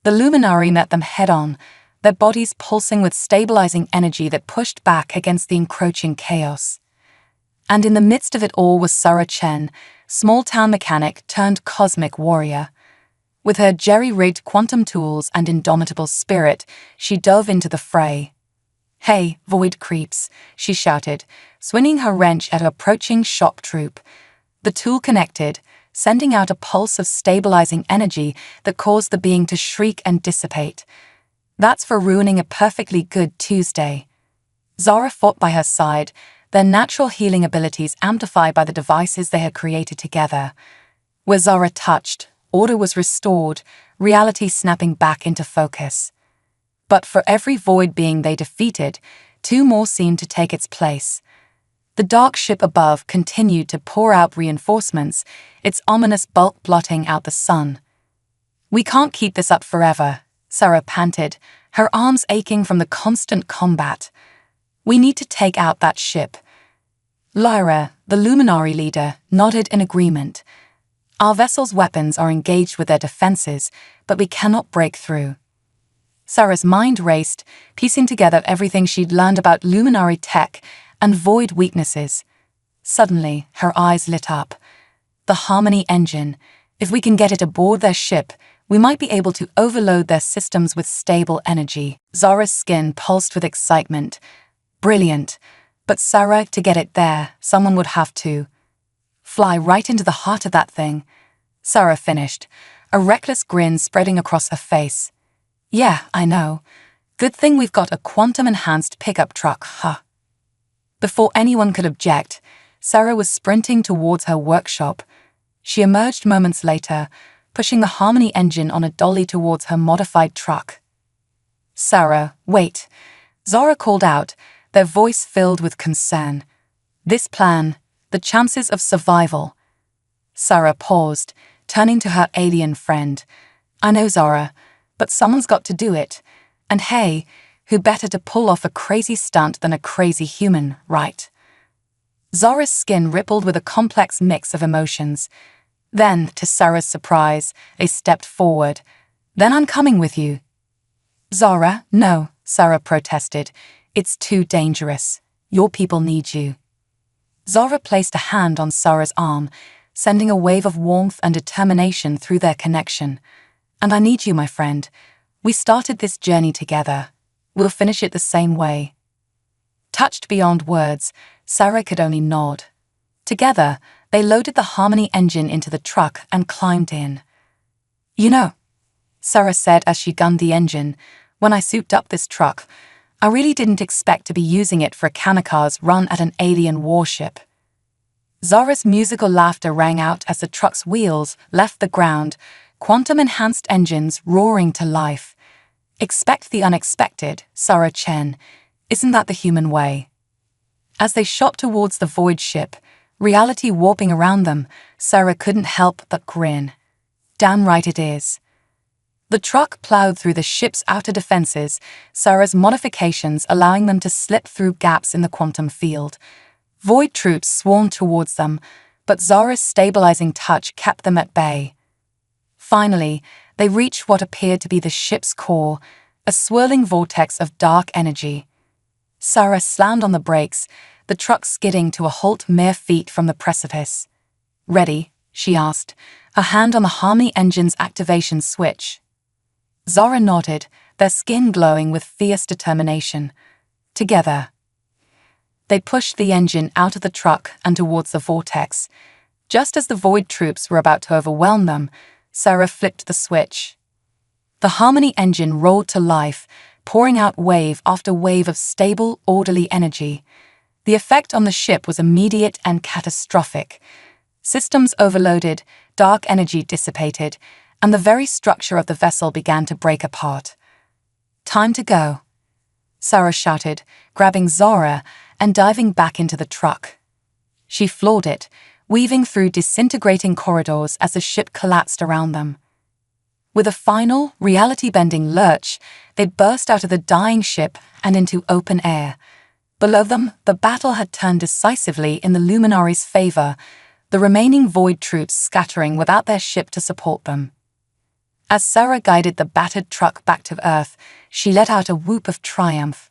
The luminary met them head-on, their bodies pulsing with stabilizing energy that pushed back against the encroaching chaos. And in the midst of it all was Sarah Chen, small-town mechanic turned cosmic warrior. With her jerry-rigged quantum tools and indomitable spirit, she dove into the fray. "Hey, void creeps," she shouted, swinging her wrench at an approaching shock troop. The tool connected, sending out a pulse of stabilizing energy that caused the being to shriek and dissipate. That's for ruining a perfectly good Tuesday. Zara fought by her side, their natural healing abilities amplified by the devices they had created together. Where Zara touched, order was restored, reality snapping back into focus. But for every void being they defeated, two more seemed to take its place. The dark ship above continued to pour out reinforcements, its ominous bulk blotting out the sun. "We can't keep this up forever," Sarah panted, her arms aching from the constant combat. "We need to take out that ship." Lyra, the luminary leader, nodded in agreement. "Our vessel's weapons are engaged with their defenses, but we cannot break through." Sarah's mind raced, piecing together everything she'd learned about luminary tech and void weaknesses. Suddenly, her eyes lit up. "The Harmony engine. If we can get it aboard their ship, we might be able to overload their systems with stable energy." Zara's skin pulsed with excitement. "Brilliant. But Sarah, to get it there, someone would have to fly right into the heart of that thing." Sarah finished, a reckless grin spreading across her face. "Yeah, I know. Good thing we've got a quantum-enhanced pickup truck, huh?" Before anyone could object, Sarah was sprinting towards her workshop. She emerged moments later, pushing the Harmony engine on a dolly towards her modified truck. "Sarah, wait," Zara called out, their voice filled with concern. "This plan, the chances of survival." Sarah paused, turning to her alien friend. "I know, Zara, But someone's got to do it. And hey, who better to pull off a crazy stunt than a crazy human, right? Zora's skin rippled with a complex mix of emotions. Then, to Sarah's surprise, they stepped forward. "Then I'm coming with you." "Zora, no," Sarah protested. "It's too dangerous. Your people need you." Zora placed a hand on Sarah's arm, sending a wave of warmth and determination through their connection. "And I need you, my friend. We started this journey together. We'll finish it the same way." Touched beyond words, Sarah could only nod. Together, they loaded the Harmony engine into the truck and climbed in. "You know," Sarah said as she gunned the engine, "when I souped up this truck, I really didn't expect to be using it for a kamikaze run at an alien warship." Zora's musical laughter rang out as the truck's wheels left the ground, quantum-enhanced engines roaring to life. "Expect the unexpected, Sarah Chen. Isn't that the human way?" As they shot towards the void ship, reality warping around them, Sarah couldn't help but grin. Damn right it is. The truck plowed through the ship's outer defenses, Sarah's modifications allowing them to slip through gaps in the quantum field. Void troops swarmed towards them, but Zora's stabilizing touch kept them at bay. Finally, they reached what appeared to be the ship's core, a swirling vortex of dark energy. Sarah slammed on the brakes, the truck skidding to a halt mere feet from the precipice. "Ready?" she asked, a hand on the Harmony engine's activation switch. Zora nodded, their skin glowing with fierce determination. Together, they pushed the engine out of the truck and towards the vortex. Just as the void troops were about to overwhelm them, Sarah flipped the switch. The Harmony engine roared to life, pouring out wave after wave of stable, orderly energy. The effect on the ship was immediate and catastrophic. Systems overloaded, dark energy dissipated, and the very structure of the vessel began to break apart. "Time to go," Sarah shouted, grabbing Zora and diving back into the truck. She floored it, weaving through disintegrating corridors as the ship collapsed around them. With a final, reality-bending lurch, they burst out of the dying ship and into open air. Below them, the battle had turned decisively in the Luminaries' favor, the remaining void troops scattering without their ship to support them. As Sarah guided the battered truck back to Earth, she let out a whoop of triumph.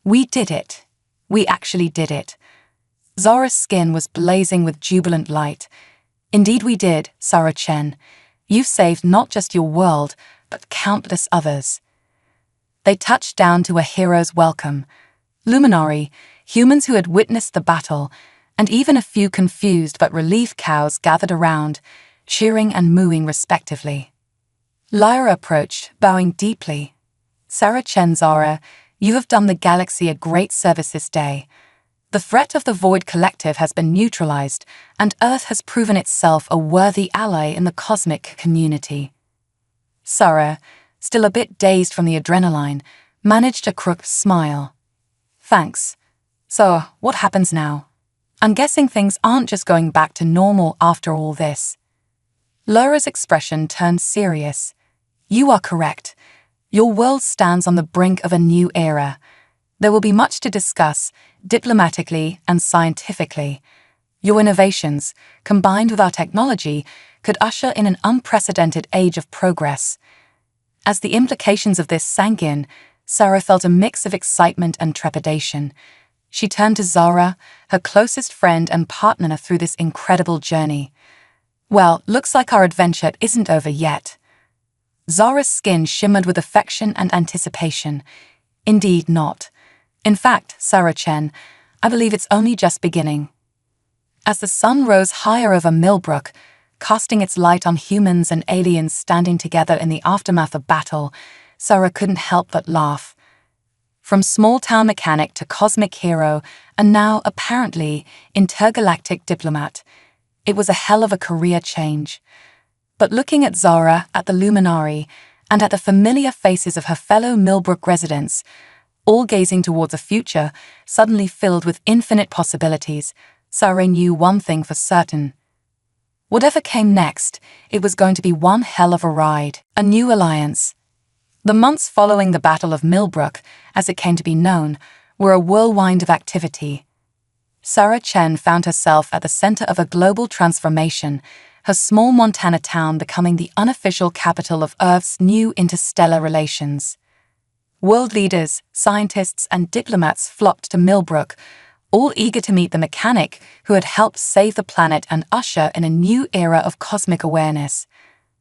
"We did it. We actually did it." Zora's skin was blazing with jubilant light. "Indeed we did, Sarah Chen. You've saved not just your world, but countless others." They touched down to a hero's welcome. Luminary, humans who had witnessed the battle, and even a few confused but relieved cows gathered around, cheering and mooing respectively. Lyra approached, bowing deeply. "Sarah Chen, Zora, you have done the galaxy a great service this day. The threat of the Void Collective has been neutralized, and Earth has proven itself a worthy ally in the cosmic community." Sarah, still a bit dazed from the adrenaline, managed a crooked smile. "Thanks. So, what happens now? I'm guessing things aren't just going back to normal after all this." Lyra's expression turned serious. "You are correct. Your world stands on the brink of a new era. There will be much to discuss, diplomatically and scientifically. Your innovations, combined with our technology, could usher in an unprecedented age of progress." As the implications of this sank in, Sarah felt a mix of excitement and trepidation. She turned to Zora, her closest friend and partner through this incredible journey. "Well, looks like our adventure isn't over yet." Zora's skin shimmered with affection and anticipation. "Indeed not. In fact, Sarah Chen, I believe it's only just beginning." As the sun rose higher over Millbrook, casting its light on humans and aliens standing together in the aftermath of battle, Sarah couldn't help but laugh. From small-town mechanic to cosmic hero, and now, apparently, intergalactic diplomat, it was a hell of a career change. But looking at Zora, at the Luminary, and at the familiar faces of her fellow Millbrook residents, all gazing towards a future suddenly filled with infinite possibilities, Sarah knew one thing for certain. Whatever came next, it was going to be one hell of a ride, a new alliance, The months following the Battle of Millbrook, as it came to be known, were a whirlwind of activity. Sarah Chen found herself at the center of a global transformation, her small Montana town becoming the unofficial capital of Earth's new interstellar relations. World leaders, scientists, and diplomats flocked to Millbrook, all eager to meet the mechanic who had helped save the planet and usher in a new era of cosmic awareness.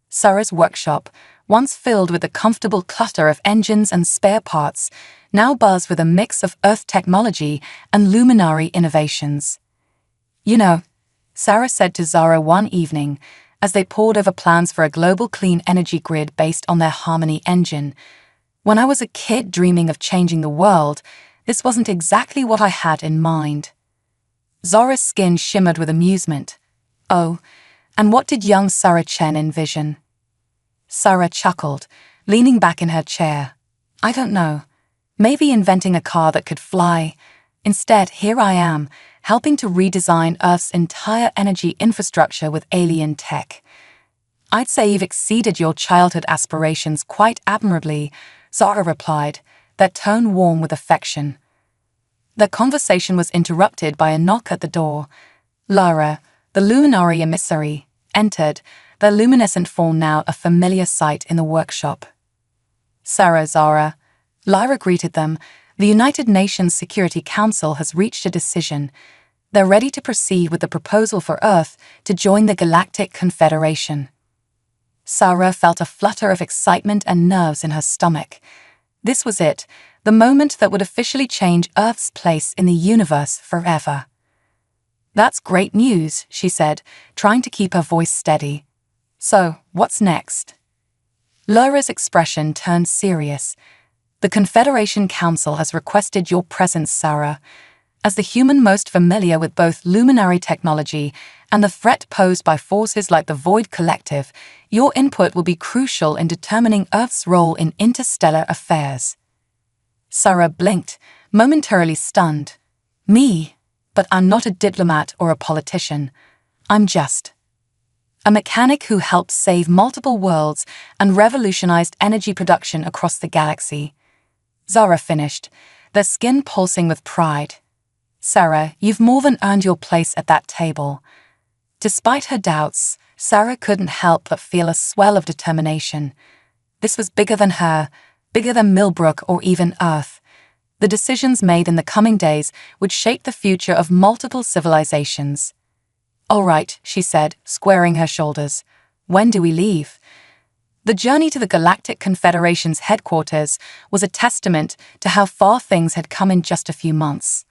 Sarah's workshop, once filled with a comfortable clutter of engines and spare parts, now buzzed with a mix of Earth technology and luminary innovations. "You know," Sarah said to Zara one evening, as they pored over plans for a global clean energy grid based on their Harmony engine, "when I was a kid dreaming of changing the world, this wasn't exactly what I had in mind." Zara's skin shimmered with amusement. "Oh, and what did young Sarah Chen envision?" Sarah chuckled, leaning back in her chair. "I don't know. Maybe inventing a car that could fly. Instead, here I am, helping to redesign Earth's entire energy infrastructure with alien tech." "I'd say you've exceeded your childhood aspirations quite admirably," Zara replied, their tone warm with affection. Their conversation was interrupted by a knock at the door. Lara, the luminary emissary, entered, their luminescent form now a familiar sight in the workshop. "Sarah, Zara," Lara greeted them, "the United Nations Security Council has reached a decision. They're ready to proceed with the proposal for Earth to join the Galactic Confederation." Sarah felt a flutter of excitement and nerves in her stomach. This was it, the moment that would officially change Earth's place in the universe forever. "That's great news," she said, trying to keep her voice steady. "So, what's next?" Lara's expression turned serious. "The Confederation Council has requested your presence, Sarah. As the human most familiar with both luminary technology and the threat posed by forces like the Void Collective, your input will be crucial in determining Earth's role in interstellar affairs." Sarah blinked, momentarily stunned. "Me? But I'm not a diplomat or a politician. I'm just a mechanic who helped save multiple worlds and revolutionized energy production across the galaxy." Zara finished, their skin pulsing with pride. "Sarah, you've more than earned your place at that table." Despite her doubts, Sarah couldn't help but feel a swell of determination. This was bigger than her, bigger than Millbrook or even Earth. The decisions made in the coming days would shape the future of multiple civilizations. "All right," she said, squaring her shoulders. "When do we leave?" The journey to the Galactic Confederation's headquarters was a testament to how far things had come in just a few months.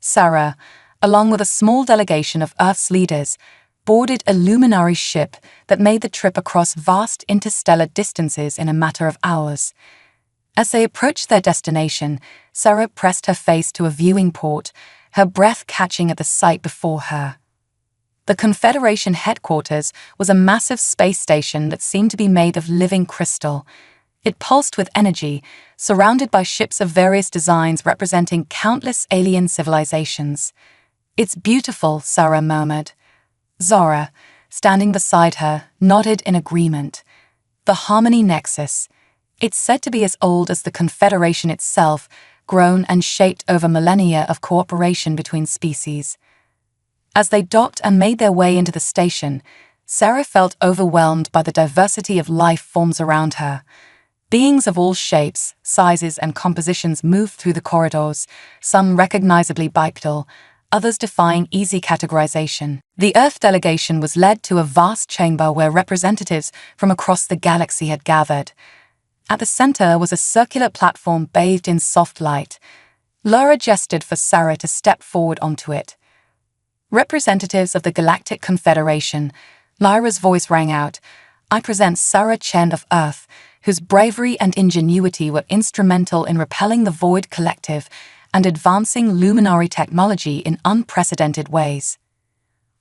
Sarah, along with a small delegation of Earth's leaders, boarded a luminary ship that made the trip across vast interstellar distances in a matter of hours. As they approached their destination, Sarah pressed her face to a viewing port, her breath catching at the sight before her. The Confederation headquarters was a massive space station that seemed to be made of living crystal. It pulsed with energy, surrounded by ships of various designs representing countless alien civilizations. "It's beautiful," Sarah murmured. Zara, standing beside her, nodded in agreement. The Harmony Nexus. It's said to be as old as the Confederation itself, grown and shaped over millennia of cooperation between species. As they docked and made their way into the station, Sarah felt overwhelmed by the diversity of life forms around her. Beings of all shapes, sizes, and compositions moved through the corridors, some recognizably bipedal, others defying easy categorization. The Earth delegation was led to a vast chamber where representatives from across the galaxy had gathered. At the center was a circular platform bathed in soft light. Lara gestured for Sarah to step forward onto it. "Representatives of the Galactic Confederation," Lyra's voice rang out, "I present Sarah Chen of Earth, whose bravery and ingenuity were instrumental in repelling the Void Collective and advancing luminary technology in unprecedented ways."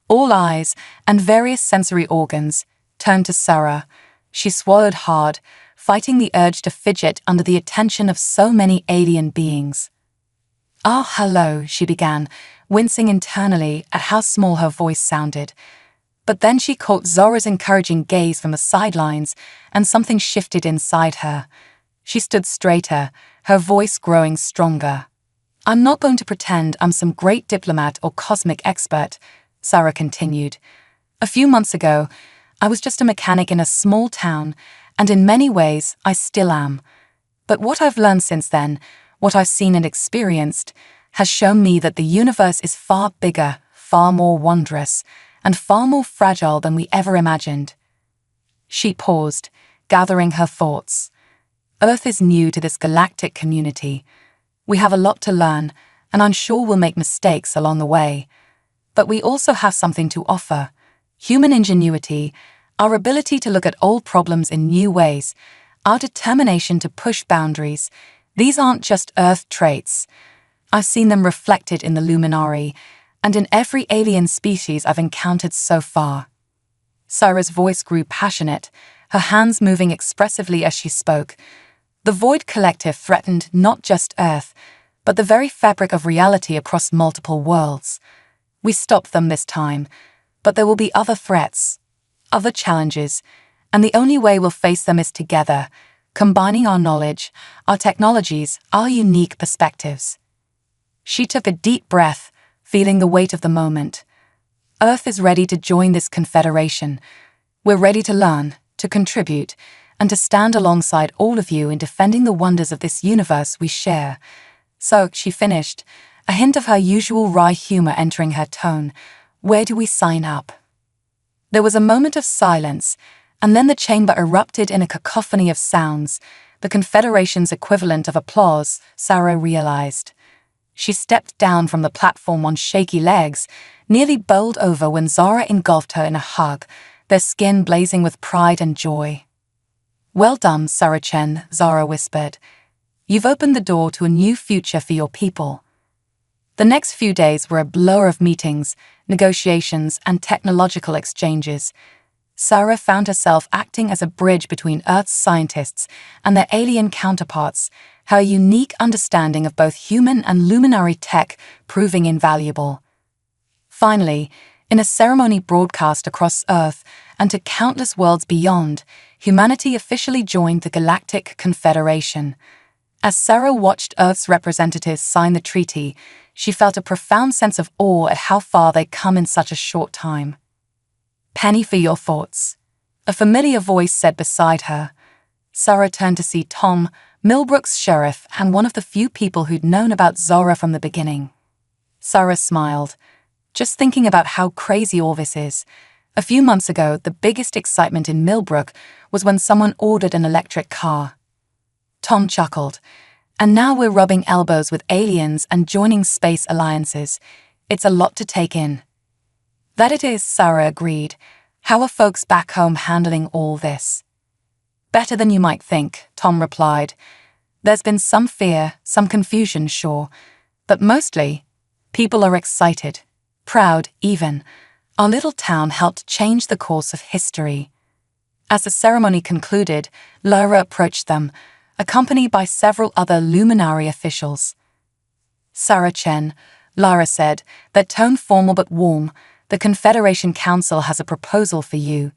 All eyes, and various sensory organs, turned to Sarah. She swallowed hard, fighting the urge to fidget under the attention of so many alien beings. "Ah, hello," she began, wincing internally at how small her voice sounded. But then she caught Zora's encouraging gaze from the sidelines, and something shifted inside her. She stood straighter, her voice growing stronger. "I'm not going to pretend I'm some great diplomat or cosmic expert," Sarah continued. "A few months ago, I was just a mechanic in a small town, and in many ways, I still am. But what I've learned since then, what I've seen and experienced, has shown me that the universe is far bigger, far more wondrous, and far more fragile than we ever imagined." She paused, gathering her thoughts. Earth is new to this galactic community. We have a lot to learn, and I'm sure we'll make mistakes along the way. But we also have something to offer. Human ingenuity, our ability to look at old problems in new ways, our determination to push boundaries. These aren't just Earth traits. I've seen them reflected in the Luminari, and in every alien species I've encountered so far. Sarah's voice grew passionate, her hands moving expressively as she spoke. The Void Collective threatened not just Earth, but the very fabric of reality across multiple worlds. We stopped them this time, but there will be other threats, other challenges, and the only way we'll face them is together, combining our knowledge, our technologies, our unique perspectives. She took a deep breath, feeling the weight of the moment. Earth is ready to join this confederation. We're ready to learn, to contribute, and to stand alongside all of you in defending the wonders of this universe we share. So, she finished, a hint of her usual wry humor entering her tone. "Where do we sign up?" There was a moment of silence, and then the chamber erupted in a cacophony of sounds, the Confederation's equivalent of applause, Sarah realized. She stepped down from the platform on shaky legs, nearly bowled over when Zara engulfed her in a hug, their skin blazing with pride and joy. "Well done, Sarah Chen," Zara whispered. "You've opened the door to a new future for your people." The next few days were a blur of meetings, negotiations, and technological exchanges. Sarah found herself acting as a bridge between Earth's scientists and their alien counterparts, her unique understanding of both human and luminary tech proving invaluable. Finally, in a ceremony broadcast across Earth and to countless worlds beyond, humanity officially joined the Galactic Confederation. As Sarah watched Earth's representatives sign the treaty, she felt a profound sense of awe at how far they'd come in such a short time. "Penny for your thoughts," a familiar voice said beside her. Sarah turned to see Tom, Millbrook's sheriff and one of the few people who'd known about Zora from the beginning. Sarah smiled. "Just thinking about how crazy all this is. A few months ago, the biggest excitement in Millbrook was when someone ordered an electric car." Tom chuckled. "And now we're rubbing elbows with aliens and joining space alliances. It's a lot to take in." "That it is," Sarah agreed. "How are folks back home handling all this?" "Better than you might think," Tom replied. "There's been some fear, some confusion, sure. But mostly, people are excited, proud even. Our little town helped change the course of history." As the ceremony concluded, Lara approached them, accompanied by several other luminary officials. "Sarah Chen," Lara said, their tone formal but warm, "the Confederation Council has a proposal for you."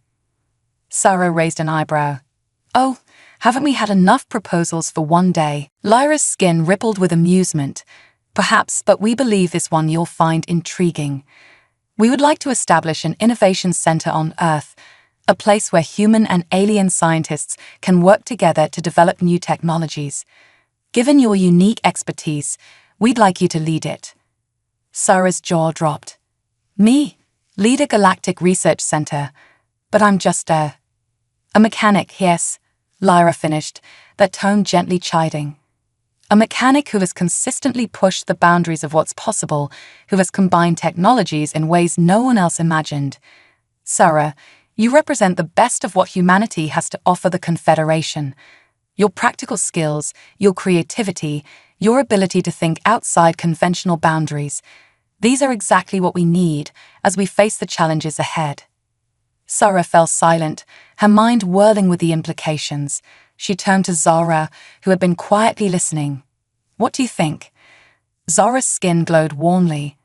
Sarah raised an eyebrow. "Oh, haven't we had enough proposals for one day?" Lyra's skin rippled with amusement. "Perhaps, but we believe this one you'll find intriguing. We would like to establish an innovation center on Earth, a place where human and alien scientists can work together to develop new technologies. Given your unique expertise, we'd like you to lead it." Sarah's jaw dropped. "Me? Lead a galactic research center? But I'm just a mechanic, yes," Lyra finished, that tone gently chiding. "A mechanic who has consistently pushed the boundaries of what's possible, who has combined technologies in ways no one else imagined. Sarah, you represent the best of what humanity has to offer the Confederation. Your practical skills, your creativity, your ability to think outside conventional boundaries. These are exactly what we need as we face the challenges ahead." Sarah fell silent, her mind whirling with the implications. She turned to Zara, who had been quietly listening. "What do you think?" Zara's skin glowed warmly.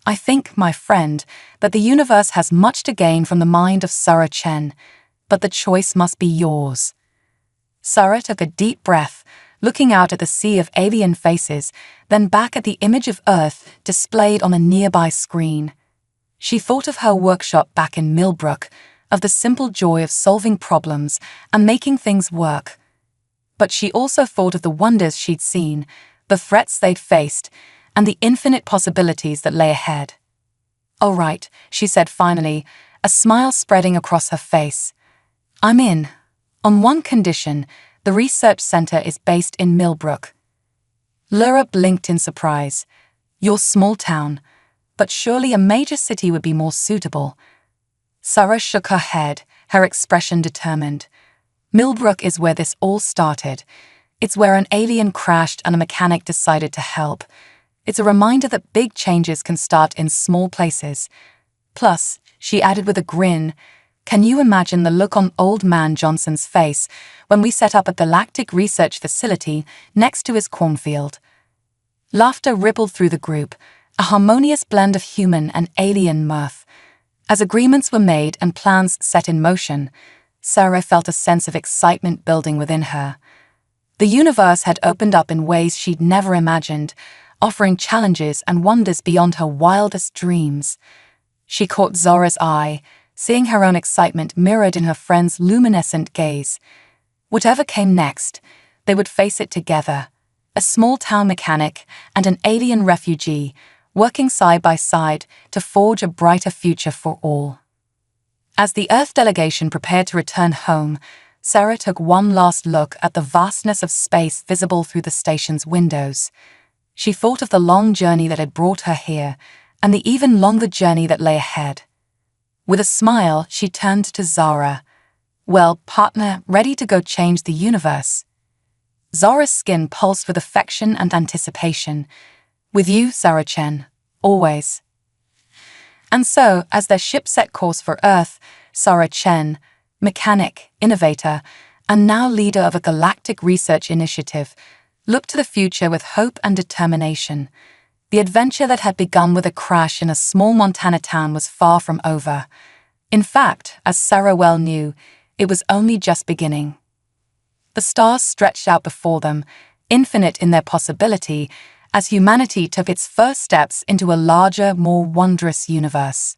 "I think, my friend, that the universe has much to gain from the mind of Sarah Chen, but the choice must be yours." Sarah took a deep breath, looking out at the sea of alien faces, then back at the image of Earth displayed on a nearby screen. She thought of her workshop back in Millbrook, of the simple joy of solving problems and making things work. But she also thought of the wonders she'd seen, the threats they'd faced, and the infinite possibilities that lay ahead. "All right," she said finally, a smile spreading across her face. "I'm in. On one condition: the research center is based in Millbrook." Lyra blinked in surprise. "Your small town, but surely a major city would be more suitable." Sarah shook her head, her expression determined. "Millbrook is where this all started. It's where an alien crashed and a mechanic decided to help. It's a reminder that big changes can start in small places. Plus," she added with a grin, "can you imagine the look on Old Man Johnson's face when we set up a galactic research facility next to his cornfield?" Laughter rippled through the group, a harmonious blend of human and alien mirth. As agreements were made and plans set in motion, Sarah felt a sense of excitement building within her. The universe had opened up in ways she'd never imagined, offering challenges and wonders beyond her wildest dreams. She caught Zora's eye, seeing her own excitement mirrored in her friend's luminescent gaze. Whatever came next, they would face it together, a small-town mechanic and an alien refugee, working side by side to forge a brighter future for all. As the Earth delegation prepared to return home, Sarah took one last look at the vastness of space visible through the station's windows. She thought of the long journey that had brought her here, and the even longer journey that lay ahead. With a smile, she turned to Zara. "Well, partner, ready to go change the universe?" Zara's skin pulsed with affection and anticipation. "With you, Sarah Chen, always." And so, as their ship set course for Earth, Sarah Chen, mechanic, innovator, and now leader of a galactic research initiative, looked to the future with hope and determination. The adventure that had begun with a crash in a small Montana town was far from over. In fact, as Sarah well knew, it was only just beginning. The stars stretched out before them, infinite in their possibility, as humanity took its first steps into a larger, more wondrous universe.